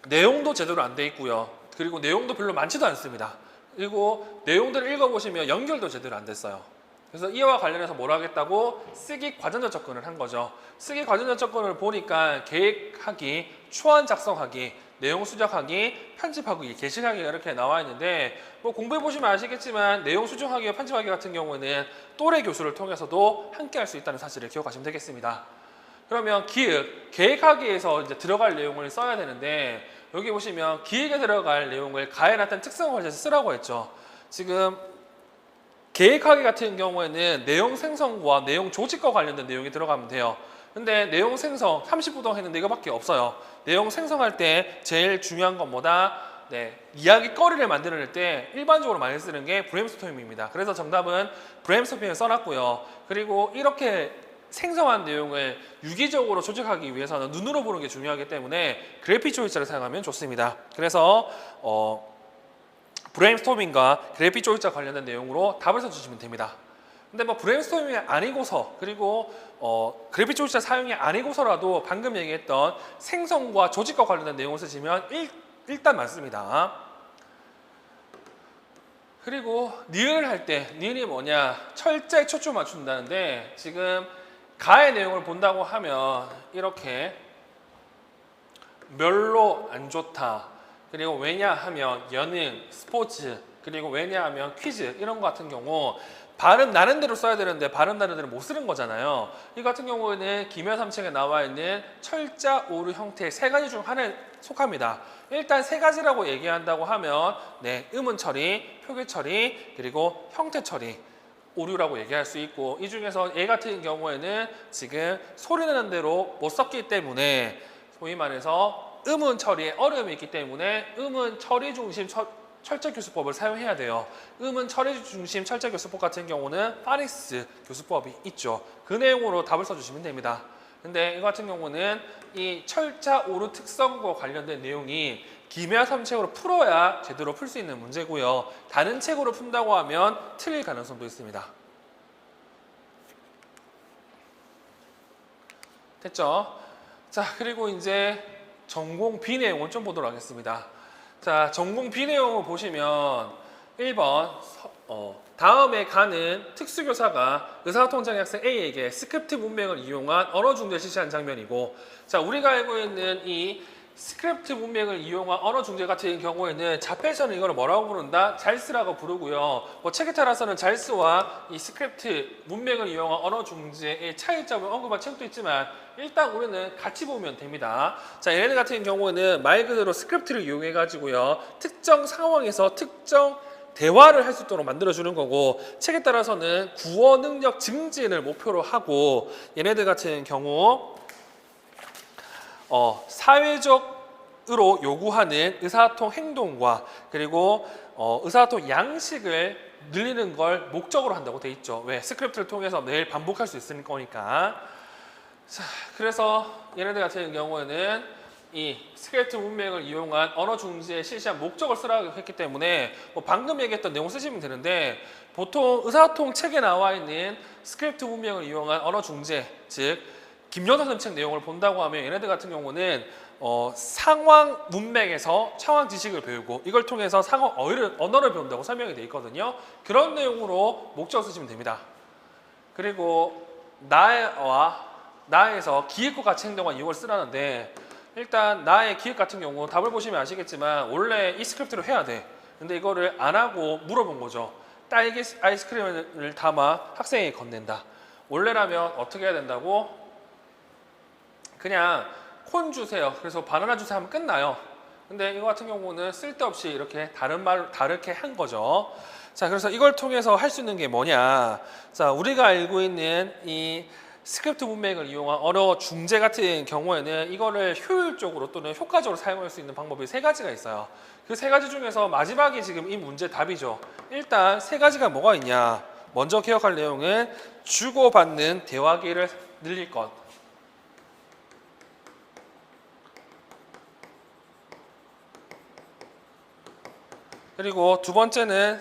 내용도 제대로 안 돼 있고요. 그리고 내용도 별로 많지도 않습니다. 그리고 내용들을 읽어보시면 연결도 제대로 안 됐어요. 그래서 이와 관련해서 뭘 하겠다고? 쓰기 과정적 접근을 한 거죠. 쓰기 과정적 접근을 보니까 계획하기, 초안 작성하기, 내용 수정하기, 편집하기, 게시하기가 이렇게 나와 있는데, 뭐 공부해 보시면 아시겠지만 내용 수정하기와 편집하기 같은 경우는 또래 교수를 통해서도 함께 할 수 있다는 사실을 기억하시면 되겠습니다. 그러면 기획, 계획하기에서 이제 들어갈 내용을 써야 되는데, 여기 보시면 기획에 들어갈 내용을 가에 나타난 특성을 가져서 쓰라고 했죠. 지금 계획하기 같은 경우에는 내용 생성과 내용 조직과 관련된 내용이 들어가면 돼요. 근데 내용 생성 30분 동안 했는데 이거밖에 없어요. 내용 생성할 때 제일 중요한 건 뭐다? 이야기거리를 만들어낼 때 일반적으로 많이 쓰는 게 브레인스토밍입니다. 그래서 정답은 브레인스토밍을 써놨고요. 그리고 이렇게 생성한 내용을 유기적으로 조직하기 위해서는 눈으로 보는 게 중요하기 때문에 그래픽 조직자를 사용하면 좋습니다. 그래서 브레인스토밍과 그래픽 조직자 관련된 내용으로 답을 써주시면 됩니다. 근데 뭐 브레인스토밍이 아니고서, 그리고 그래픽 조직자 사용이 아니고서라도 방금 얘기했던 생성과 조직과 관련된 내용을 쓰시면 일단 맞습니다. 그리고 니은을 할 때 니은이 뭐냐? 철자에 초점 맞춘다는데, 지금 가의 내용을 본다고 하면 이렇게 별로 안 좋다, 그리고 왜냐하면 예능, 스포츠, 그리고 왜냐하면 퀴즈, 이런 거 같은 경우 발음 나는 대로 써야 되는데 발음 나는 대로 못 쓰는 거잖아요. 이 같은 경우에는 김현삼책에 나와 있는 철자 오류 형태의 3가지 중 하나에 속합니다. 일단 3가지라고 얘기한다고 하면 음운 처리, 표기 처리, 그리고 형태 처리. 오류라고 얘기할 수 있고, 이 중에서 얘 같은 경우에는 지금 소리 내는 대로 못 썼기 때문에 소위 말해서 음운 처리에 어려움이 있기 때문에 음운 처리 중심 철제 교수법을 사용해야 돼요. 음운 처리 중심 철제 교수법 같은 경우는 파리스 교수법이 있죠. 그 내용으로 답을 써주시면 됩니다. 근데 이거 같은 경우는 이 철자 오류 특성과 관련된 내용이 기묘한 책으로 풀어야 제대로 풀 수 있는 문제고요. 다른 책으로 푼다고 하면 틀릴 가능성도 있습니다. 됐죠? 자, 그리고 이제 전공 B 내용을 좀 보도록 하겠습니다. 자, 전공 B 내용을 보시면 1번 다음에 가는 특수교사가 의사소통장애 학생 A에게 스크립트 문맥을 이용한 언어 중재를 실시한 장면이고, 자, 우리가 알고 있는 이 스크립트 문맥을 이용한 언어 중재 같은 경우에는 자폐에서는 이걸 뭐라고 부른다? 잘스라고 부르고요. 뭐 책에 따라서는 잘스와 이 스크립트 문맥을 이용한 언어 중재의 차이점을 언급한 책도 있지만 일단 우리는 같이 보면 됩니다. 자, 얘네들 같은 경우는 말 그대로 스크립트를 이용해 가지고요. 특정 상황에서 특정 대화를 할 수 있도록 만들어주는 거고, 책에 따라서는 구어 능력 증진을 목표로 하고, 얘네들 같은 경우 사회적으로 요구하는 의사소통 행동과 그리고 의사소통 양식을 늘리는 걸 목적으로 한다고 돼 있죠. 왜? 스크립트를 통해서 매일 반복할 수 있을 거니까. 자, 그래서 얘네들 같은 경우에는 이 스크립트 문맥을 이용한 언어 중재에 실시한 목적을 쓰라고 했기 때문에 뭐 방금 얘기했던 내용 쓰시면 되는데, 보통 의사소통 책에 나와 있는 스크립트 문맥을 이용한 언어 중재, 즉 김연아 선생님 책 내용을 본다고 하면 얘네들 같은 경우는 상황 문맥에서 상황 지식을 배우고 이걸 통해서 상황 언어를 배운다고 설명이 되어 있거든요. 그런 내용으로 목적을 쓰시면 됩니다. 그리고 나에서 기획과 같이 행동한 이용을 쓰라는데, 일단 나의 기획 같은 경우 답을 보시면 아시겠지만 원래 이 스크립트를 해야 돼. 근데 이거를 안 하고 물어본 거죠. 딸기 아이스크림을 담아 학생에게 건넨다. 원래라면 어떻게 해야 된다고? 그냥 콘 주세요. 그래서 바나나 주세요 하면 끝나요. 근데 이거 같은 경우는 쓸데없이 이렇게 다르게 한 거죠. 자, 그래서 이걸 통해서 할 수 있는 게 뭐냐? 자, 우리가 알고 있는 이 스크립트 문맥을 이용한 언어 중재 같은 경우에는 이거를 효율적으로 또는 효과적으로 사용할 수 있는 방법이 3가지가 있어요. 그 3가지 중에서 마지막이 지금 이 문제 답이죠. 일단 3가지가 뭐가 있냐? 먼저 기억할 내용은 주고받는 대화기를 늘릴 것. 그리고 두 번째는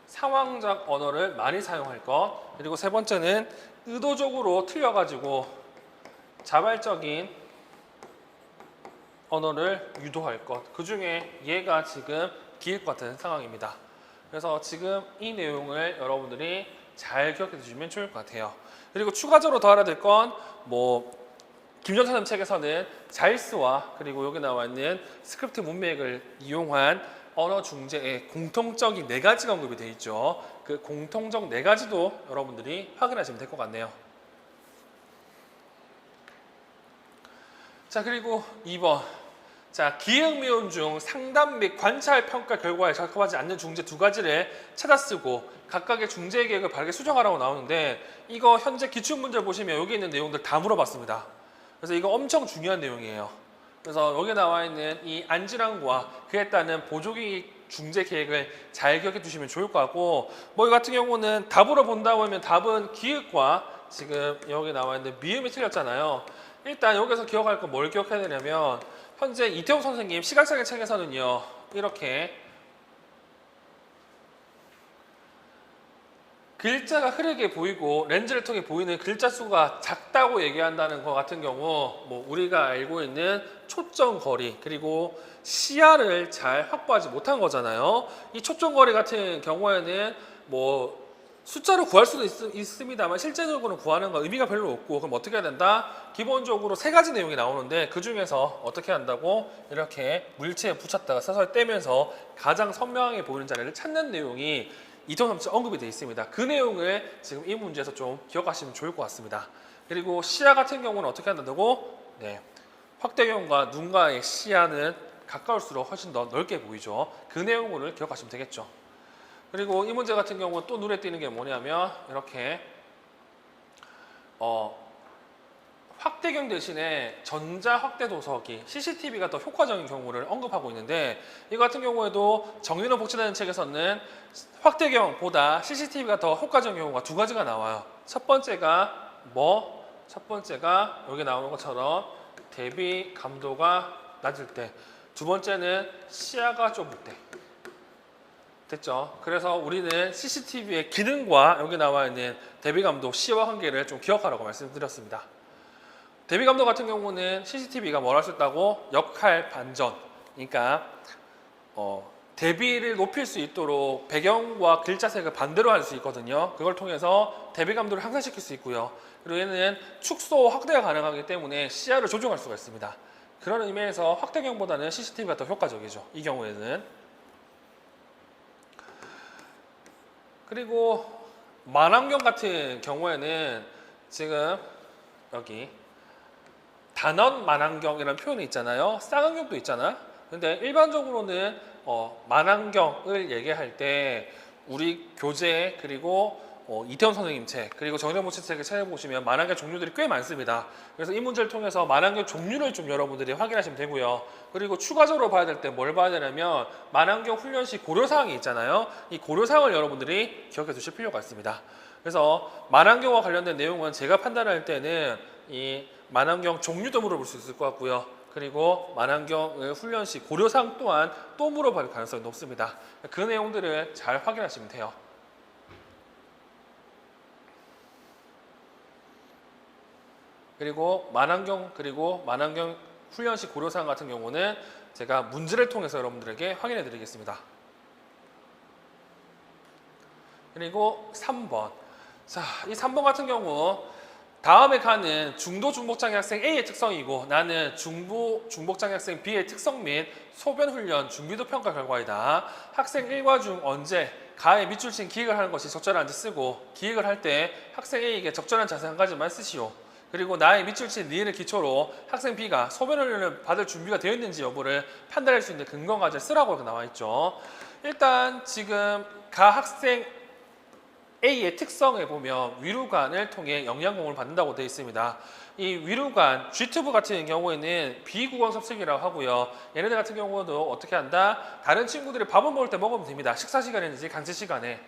상황적 언어를 많이 사용할 것. 그리고 세 번째는 의도적으로 틀려가지고 자발적인 언어를 유도할 것. 그 중에 얘가 지금 기획 같은 상황입니다. 그래서 지금 이 내용을 여러분들이 잘 기억해 두시면 좋을 것 같아요. 그리고 추가적으로 더 알아야 될 건 김정찬 선생님 책에서는 잘스와 그리고 여기 나와 있는 스크립트 문맥을 이용한 언어 중재의 공통적인 4가지가 언급이 되어 있죠. 그 공통적 4가지도 여러분들이 확인하시면 될 것 같네요. 자, 그리고 2번. 자, 기억 미온 중 상담 및 관찰 평가 결과에 적합하지 않는 중재 2가지를 찾아 쓰고 각각의 중재 계획을 바르게 수정하라고 나오는데, 이거 현재 기출문제를 보시면 여기 있는 내용들 다 물어봤습니다. 그래서 이거 엄청 중요한 내용이에요. 그래서 여기 나와 있는 이 안질환과 그에 따른 보조기 중재 계획을 잘 기억해 두시면 좋을 것 같고, 뭐 이 같은 경우는 답으로 본다고 하면 답은 기획과 지금 여기 나와 있는 미음이 틀렸잖아요. 일단 여기서 기억할 건 뭘 기억해야 되냐면, 현재 이태용 선생님 시각장애 책에서는요, 이렇게 글자가 흐르게 보이고 렌즈를 통해 보이는 글자 수가 작다고 얘기한다는 것 같은 경우, 뭐 우리가 알고 있는 초점 거리 그리고 시야를 잘 확보하지 못한 거잖아요. 이 초점 거리 같은 경우에는 뭐 숫자로 구할 수도 있습니다만 실제적으로 구하는 건 의미가 별로 없고, 그럼 어떻게 해야 된다? 기본적으로 3가지 내용이 나오는데 그 중에서 어떻게 한다고? 이렇게 물체에 붙였다가 서서히 떼면서 가장 선명하게 보이는 자리를 찾는 내용이 이태용 선생 언급이 되어 있습니다. 그 내용을 지금 이 문제에서 좀 기억하시면 좋을 것 같습니다. 그리고 시야 같은 경우는 어떻게 한다고? 네, 확대경과 눈과의 시야는 가까울수록 훨씬 더 넓게 보이죠. 그 내용을 기억하시면 되겠죠. 그리고 이 문제 같은 경우는 또 눈에 띄는 게 뭐냐면 이렇게 확대경 대신에 전자 확대 도서기 CCTV가 더 효과적인 경우를 언급하고 있는데, 이 같은 경우에도 정리로 복제되는 책에서는 확대경보다 CCTV가 더 효과적인 경우가 두 가지가 나와요. 첫 번째가 첫 번째가 여기 나오는 것처럼 대비 감도가 낮을 때, 두 번째는 시야가 좁을 때. 됐죠? 그래서 우리는 CCTV의 기능과 여기 나와 있는 대비감도 시야와 관계를 좀 기억하라고 말씀드렸습니다. 대비감도 같은 경우는 CCTV가 뭘 할 수 있다고? 역할 반전. 그러니까 대비를 높일 수 있도록 배경과 글자색을 반대로 할 수 있거든요. 그걸 통해서 대비감도를 향상시킬 수 있고요. 그리고 얘는 축소 확대가 가능하기 때문에 시야를 조정할 수가 있습니다. 그런 의미에서 확대경보다는 CCTV가 더 효과적이죠. 이 경우에는. 그리고 만안경 같은 경우에는 지금 여기 단원 만안경이라는 표현이 있잖아요. 쌍안경도 있잖아. 근데 일반적으로는 만안경을 얘기할 때 우리 교재 그리고 이태원 선생님 책 그리고 정영모 책을 찾아보시면 만안경 종류들이 꽤 많습니다. 그래서 이 문제를 통해서 만안경 종류를 좀 여러분들이 확인하시면 되고요. 그리고 추가적으로 봐야 될 때 뭘 봐야 되냐면 만안경 훈련 시 고려사항이 있잖아요. 이 고려사항을 여러분들이 기억해 두실 필요가 있습니다. 그래서 만안경과 관련된 내용은 제가 판단할 때는 이 만안경 종류도 물어볼 수 있을 것 같고요. 그리고 만안경을 훈련 시 고려사항 또한 또 물어볼 가능성이 높습니다. 그 내용들을 잘 확인하시면 돼요. 그리고 만안경 훈련 시 고려사항 같은 경우는 제가 문제를 통해서 여러분들에게 확인해 드리겠습니다. 그리고 3번. 자, 이 3번 같은 경우 다음에 가는 중도 중복장애 학생 A의 특성이고 나는 중복장애 학생 B의 특성 및 소변 훈련 준비도 평가 결과이다. 학생 1과 중 언제 가에 밑줄 친 기획을 하는 것이 적절한지 쓰고, 기획을 할 때 학생 A에게 적절한 자세 한 가지만 쓰시오. 그리고 나의 밑줄 친 리을을 기초로 학생 B가 소변 훈련을 받을 준비가 되어 있는지 여부를 판단할 수 있는 근거 과제를 쓰라고 나와 있죠. 일단 지금 가 학생 A의 특성에 보면 위루관을 통해 영양공을 받는다고 되어 있습니다. 이 위루관, G튜브 같은 경우에는 비구강 섭식이라고 하고요. 얘네들 같은 경우도 어떻게 한다? 다른 친구들이 밥을 먹을 때 먹으면 됩니다. 식사 시간이든지 강제 시간에.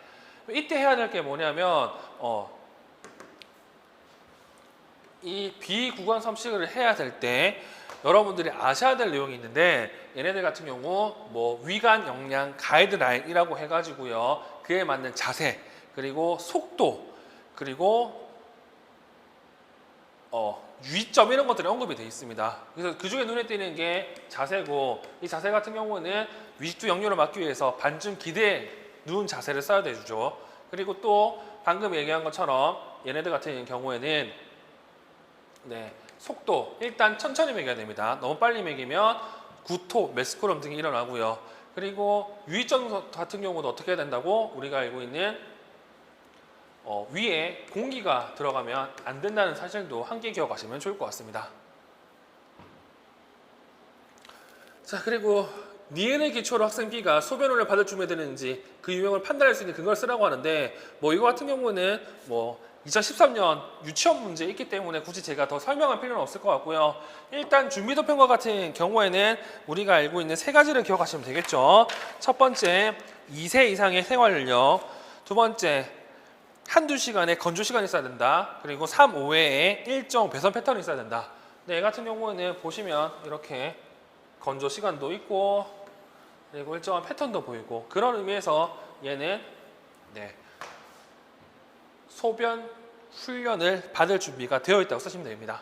이때 해야 될 게 뭐냐면 이 비구강 섭식을 해야 될 때 여러분들이 아셔야 될 내용이 있는데, 얘네들 같은 경우 위관 영양 가이드라인이라고 해가지고요. 그에 맞는 자세, 그리고 속도, 그리고 유의점 이런 것들이 언급이 되어 있습니다. 그래서 그 중에 눈에 띄는 게 자세고, 이 자세 같은 경우는 위식두 역류를 막기 위해서 반쯤 기대에 누운 자세를 써야 되죠. 그리고 또 방금 얘기한 것처럼 얘네들 같은 경우에는 속도 일단 천천히 먹여야 됩니다. 너무 빨리 먹이면 구토, 메스코럼 등이 일어나고요. 그리고 유의점 같은 경우도 어떻게 해야 된다고? 우리가 알고 있는 위에 공기가 들어가면 안 된다는 사실도 함께 기억하시면 좋을 것 같습니다. 자, 그리고 니은의 기초로 학생 B가 소변을 받을 준비가 되는지 그 유형을 판단할 수 있는 근거를 쓰라고 하는데, 이거 같은 경우는 2013년 유치원 문제 있기 때문에 굳이 제가 더 설명할 필요는 없을 것 같고요. 일단 준비도 평가 같은 경우에는 우리가 알고 있는 세 가지를 기억하시면 되겠죠. 첫 번째, 2세 이상의 생활연령. 두 번째, 한두 시간의 건조 시간이 있어야 된다. 그리고 3, 5회에 일정 배선 패턴이 있어야 된다. 근데 얘 같은 경우는 보시면 이렇게 건조 시간도 있고 그리고 일정한 패턴도 보이고, 그런 의미에서 얘는 소변 훈련을 받을 준비가 되어 있다고 쓰시면 됩니다.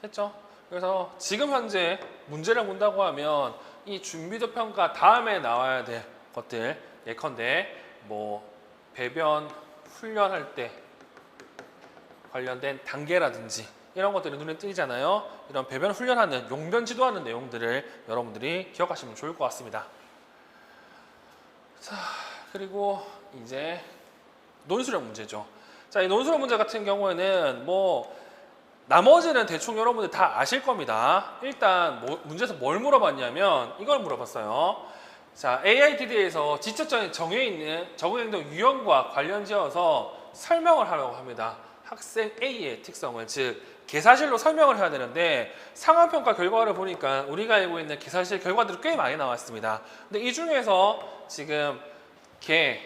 됐죠? 그래서 지금 현재 문제를 본다고 하면 이 준비도 평가 다음에 나와야 될 것들, 예컨대 배변 훈련할 때 관련된 단계라든지 이런 것들이 눈에 띄잖아요. 이런 배변 훈련하는 용변 지도하는 내용들을 여러분들이 기억하시면 좋을 것 같습니다. 자, 그리고 이제 논술형 문제죠. 자, 이 논술형 문제 같은 경우에는 나머지는 대충 여러분들 다 아실 겁니다. 일단 문제에서 뭘 물어봤냐면 이걸 물어봤어요. 자, AIDD에서 지적정에 정해 있는 적응행동 유형과 관련지어서 설명을 하려고 합니다. 학생 A의 특성을, 즉 개사실로 설명을 해야 되는데 상황평가 결과를 보니까 우리가 알고 있는 개사실 결과들이 꽤 많이 나왔습니다. 근데 이 중에서 지금 개,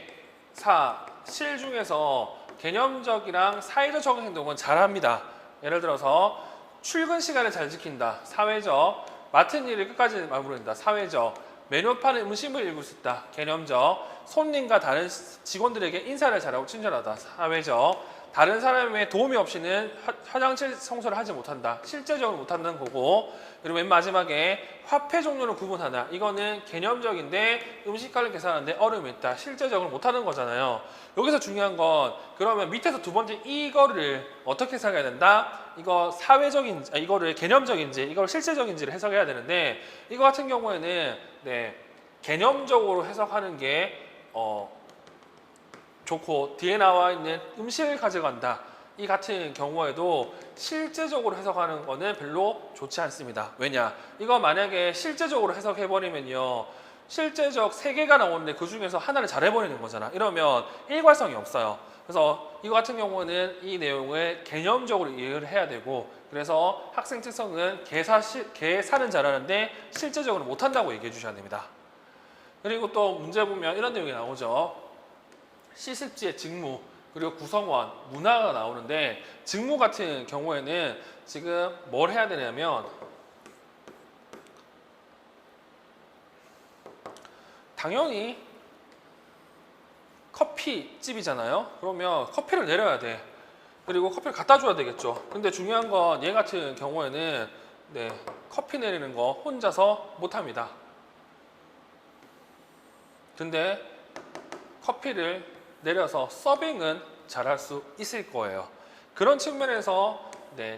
사, 실 중에서 개념적이랑 사회적 적응 행동은 잘합니다. 예를 들어서 출근 시간을 잘 지킨다. 사회적. 맡은 일을 끝까지 마무리한다. 사회적. 메뉴판의 음식을 읽을 수 있다. 개념적. 손님과 다른 직원들에게 인사를 잘하고 친절하다. 사회적. 다른 사람의 도움이 없이는 화장실 청소를 하지 못한다. 실제적으로 못한다는 거고. 그리고 맨 마지막에 화폐 종류를 구분하다. 이거는 개념적인데 음식값을 계산하는데 어려움이 있다. 실제적으로 못하는 거잖아요. 여기서 중요한 건 그러면 밑에서 두 번째 이거를 어떻게 해석해야 된다? 이거 사회적인지, 이거를 개념적인지, 이걸 실제적인지를 해석해야 되는데 이거 같은 경우에는 개념적으로 해석하는 게 좋고 뒤에 나와 있는 음식을 가져간다. 이 같은 경우에도 실제적으로 해석하는 거는 별로 좋지 않습니다. 왜냐? 이거 만약에 실제적으로 해석해버리면요. 실제적 세 개가 나오는데 그 중에서 하나를 잘해버리는 거잖아. 이러면 일관성이 없어요. 그래서 이거 같은 경우는 이 내용을 개념적으로 이해를 해야 되고 그래서 학생 특성은 계산은 잘하는데 실제적으로 못한다고 얘기해 주셔야 됩니다. 그리고 또 문제 보면 이런 내용이 나오죠. 시습지의 직무, 그리고 구성원, 문화가 나오는데 직무 같은 경우에는 지금 뭘 해야 되냐면 당연히 커피집이잖아요. 그러면 커피를 내려야 돼. 그리고 커피를 갖다 줘야 되겠죠. 근데 중요한 건 얘 같은 경우에는 커피 내리는 거 혼자서 못합니다. 근데 커피를 내려서 서빙은 잘할 수 있을 거예요. 그런 측면에서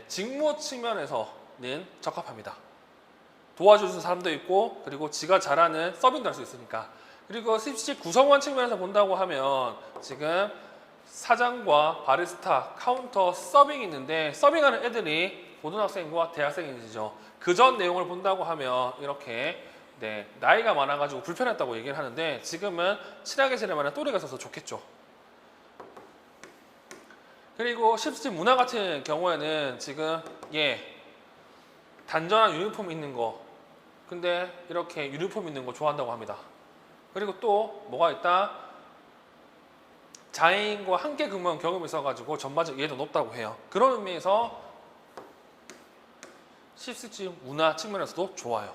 직무 측면에서는 적합합니다. 도와주는 사람도 있고 그리고 지가 잘하는 서빙도 할 수 있으니까. 그리고 실제 구성원 측면에서 본다고 하면 지금 사장과 바리스타, 카운터, 서빙이 있는데 서빙하는 애들이 고등학생과 대학생이죠. 그 전 내용을 본다고 하면 이렇게 나이가 많아가지고 불편했다고 얘기를 하는데 지금은 친하게 지내면 또래가 있어서 좋겠죠. 그리고 실습 문화 같은 경우에는 지금 단전한 유니폼 있는 거 근데 이렇게 유니폼 있는 거 좋아한다고 합니다. 그리고 또 뭐가 있다? 장애인과 함께 근무한 경험이 있어가지고 전반적 이해도 높다고 해요. 그런 의미에서 실습 문화 측면에서도 좋아요.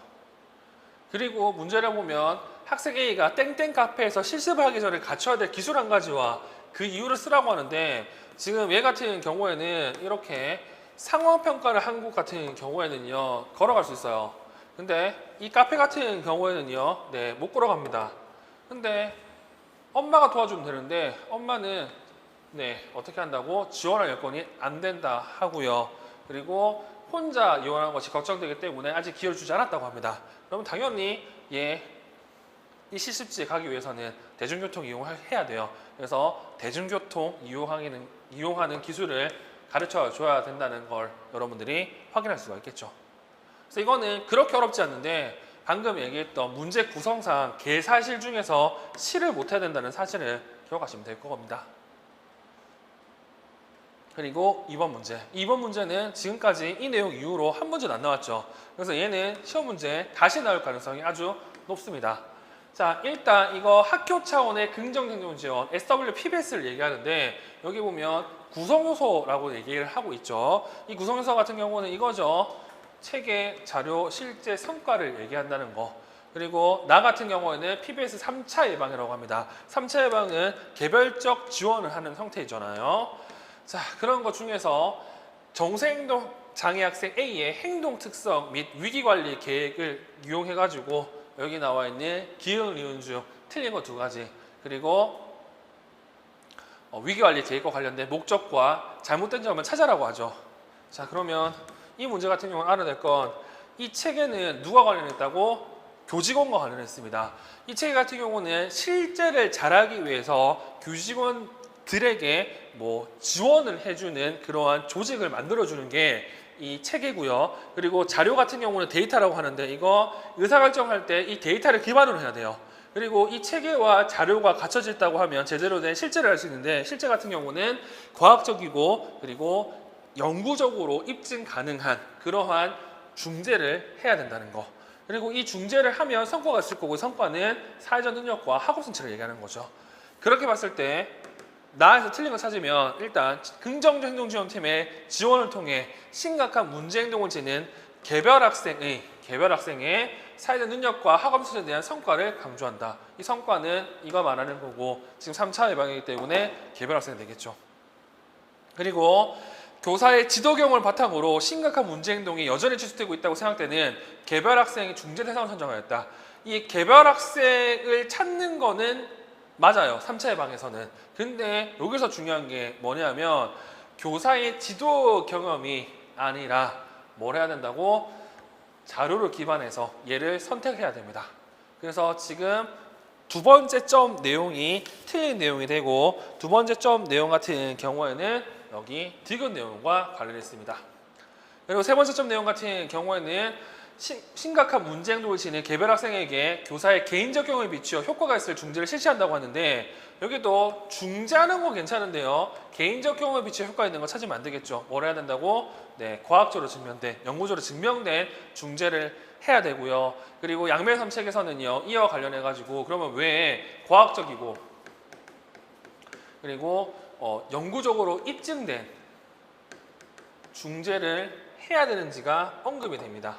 그리고 문제를 보면 학생 A가 땡땡 카페에서 실습을 하기 전에 갖춰야 될 기술 한 가지와 그 이유를 쓰라고 하는데 지금 얘 같은 경우에는 이렇게 상황평가를 한 곳 같은 경우에는요 걸어갈 수 있어요. 근데 이 카페 같은 경우에는요 못 걸어갑니다. 근데 엄마가 도와주면 되는데 엄마는 어떻게 한다고 지원할 여건이 안 된다 하고요. 그리고 혼자 이용하는 것이 걱정되기 때문에 아직 기회를 주지 않았다고 합니다. 그러면 당연히 이 실습지에 가기 위해서는 대중교통 이용을 해야 돼요. 그래서 대중교통 이용하는 기술을 가르쳐 줘야 된다는 걸 여러분들이 확인할 수가 있겠죠. 그래서 이거는 그렇게 어렵지 않는데 방금 얘기했던 문제 구성상 개사실 중에서 실을 못해야 된다는 사실을 기억하시면 될 겁니다. 그리고 2번 문제. 2번 문제는 지금까지 이 내용 이후로 한 문제도 안 나왔죠. 그래서 얘는 시험 문제 다시 나올 가능성이 아주 높습니다. 자, 일단 이거 학교 차원의 긍정행동 지원 SW PBS를 얘기하는데 여기 보면 구성요소라고 얘기를 하고 있죠. 이 구성요소 같은 경우는 이거죠. 체계, 자료, 실제 성과를 얘기한다는 거. 그리고 나 같은 경우에는 PBS 3차 예방이라고 합니다. 3차 예방은 개별적 지원을 하는 형태이잖아요. 자, 그런 것 중에서 정서행동 장애 학생 A의 행동 특성 및 위기관리 계획을 이용해가지고 여기 나와 있는 기응, 리은 중 틀린 거 2가지 그리고 위기관리 계획과 관련된 목적과 잘못된 점을 찾아라고 하죠. 자, 그러면 이 문제 같은 경우는 알아낼 건 이 체계는 누가 관련했다고? 교직원과 관련했습니다. 이 체계 같은 경우는 실제를 잘하기 위해서 교직원 들에게 뭐 지원을 해주는 그러한 조직을 만들어주는 게 이 체계고요. 그리고 자료 같은 경우는 데이터라고 하는데 이거 의사결정할 때 이 데이터를 기반으로 해야 돼요. 그리고 이 체계와 자료가 갖춰져 있다고 하면 제대로 된 실제를 할 수 있는데 실제 같은 경우는 과학적이고 그리고 영구적으로 입증 가능한 그러한 중재를 해야 된다는 거. 그리고 이 중재를 하면 성과가 있을 거고 성과는 사회적 능력과 학업 성취를 얘기하는 거죠. 그렇게 봤을 때 나에서 틀린 거 찾으면 일단 긍정적 행동지원팀의 지원을 통해 심각한 문제 행동을 지닌 개별 학생의 사회적 능력과 학업 성취에 대한 성과를 강조한다. 이 성과는 이거 말하는 거고 지금 3차 예방이기 때문에 개별 학생이 되겠죠. 그리고 교사의 지도 경험을 바탕으로 심각한 문제 행동이 여전히 지속되고 있다고 생각되는 개별 학생의 중재 대상을 선정하였다. 이 개별 학생을 찾는 거는 맞아요. 3차 예방에서는. 근데 여기서 중요한 게 뭐냐면 교사의 지도 경험이 아니라 뭘 해야 된다고? 자료를 기반해서 얘를 선택해야 됩니다. 그래서 지금 두 번째 점 내용이 틀린 내용이 되고 두 번째 점 내용 같은 경우에는 여기 디귿 내용과 관련있습니다. 그리고 세 번째 점 내용 같은 경우에는 심각한 문제 행동을 지닌 개별 학생에게 교사의 개인적 경험에 비추어 효과가 있을 중재를 실시한다고 하는데 여기도 중재하는 건 괜찮은데요. 개인적 경험에 비추어 효과 있는 거 찾으면 안 되겠죠. 뭘 해야 된다고? 네, 과학적으로 증명된, 연구적으로 증명된 중재를 해야 되고요. 그리고 양면 3책에서는요. 이와 관련해 가지고 그러면 왜 과학적이고 그리고 연구적으로 입증된 중재를 해야 되는지가 언급이 됩니다.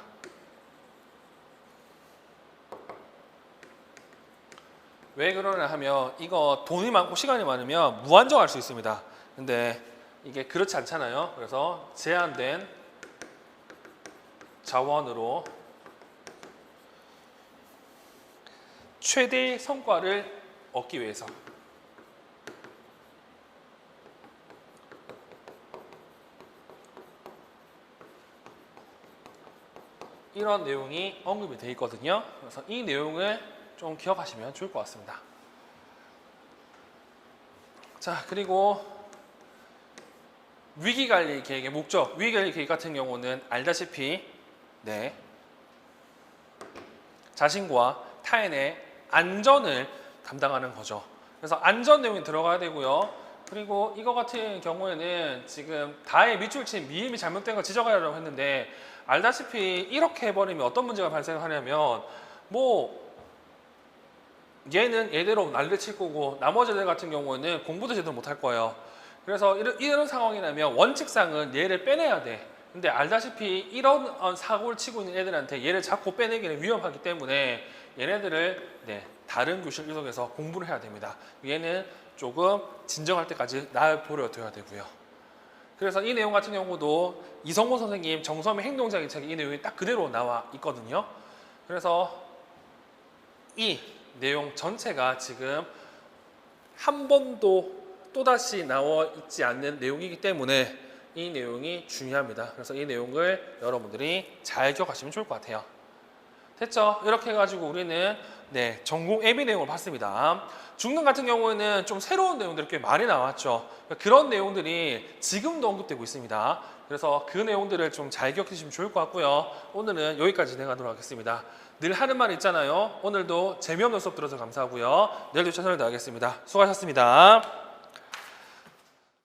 왜 그러냐 하면 이거 돈이 많고 시간이 많으면 무한정할 수 있습니다. 근데 이게 그렇지 않잖아요. 그래서 제한된 자원으로 최대의 성과를 얻기 위해서 이런 내용이 언급이 되어 있거든요. 그래서 이 내용을 좀 기억하시면 좋을 것 같습니다. 자, 그리고 위기관리 계획의 목적, 위기관리 계획 같은 경우는 알다시피 자신과 타인의 안전을 담당하는 거죠. 그래서 안전 내용이 들어가야 되고요. 그리고 이거 같은 경우에는 지금 다의 밑줄친 미임이 잘못된 걸 지적하려고 했는데 알다시피 이렇게 해버리면 어떤 문제가 발생하냐면 얘는 얘대로 난리를 칠 거고 나머지 애들 같은 경우는 공부도 제대로 못할 거예요. 그래서 이런 상황이 나면 원칙상은 얘를 빼내야 돼. 근데 알다시피 이런 사고를 치고 있는 애들한테 얘를 자꾸 빼내기는 위험하기 때문에 얘네들을 다른 교실 이동해서 공부를 해야 됩니다. 얘는 조금 진정할 때까지 놔버려둬야 되고요. 그래서 이 내용 같은 경우도 이성곤 선생님 정섬의 행동장애 책에 이 내용이 딱 그대로 나와 있거든요. 그래서 이 내용 전체가 지금 한 번도 또다시 나와 있지 않는 내용이기 때문에 이 내용이 중요합니다. 그래서 이 내용을 여러분들이 잘 기억하시면 좋을 것 같아요. 됐죠? 이렇게 해가지고 우리는 전공 예비 내용을 봤습니다. 중등 같은 경우에는 좀 새로운 내용들이 꽤 많이 나왔죠. 그런 내용들이 지금도 언급되고 있습니다. 그래서 그 내용들을 좀 잘 기억해 주시면 좋을 것 같고요. 오늘은 여기까지 진행하도록 하겠습니다. 늘 하는 말 있잖아요. 오늘도 재미없는 수업 들어서 감사하고요. 내일도 최선을 다하겠습니다. 수고하셨습니다.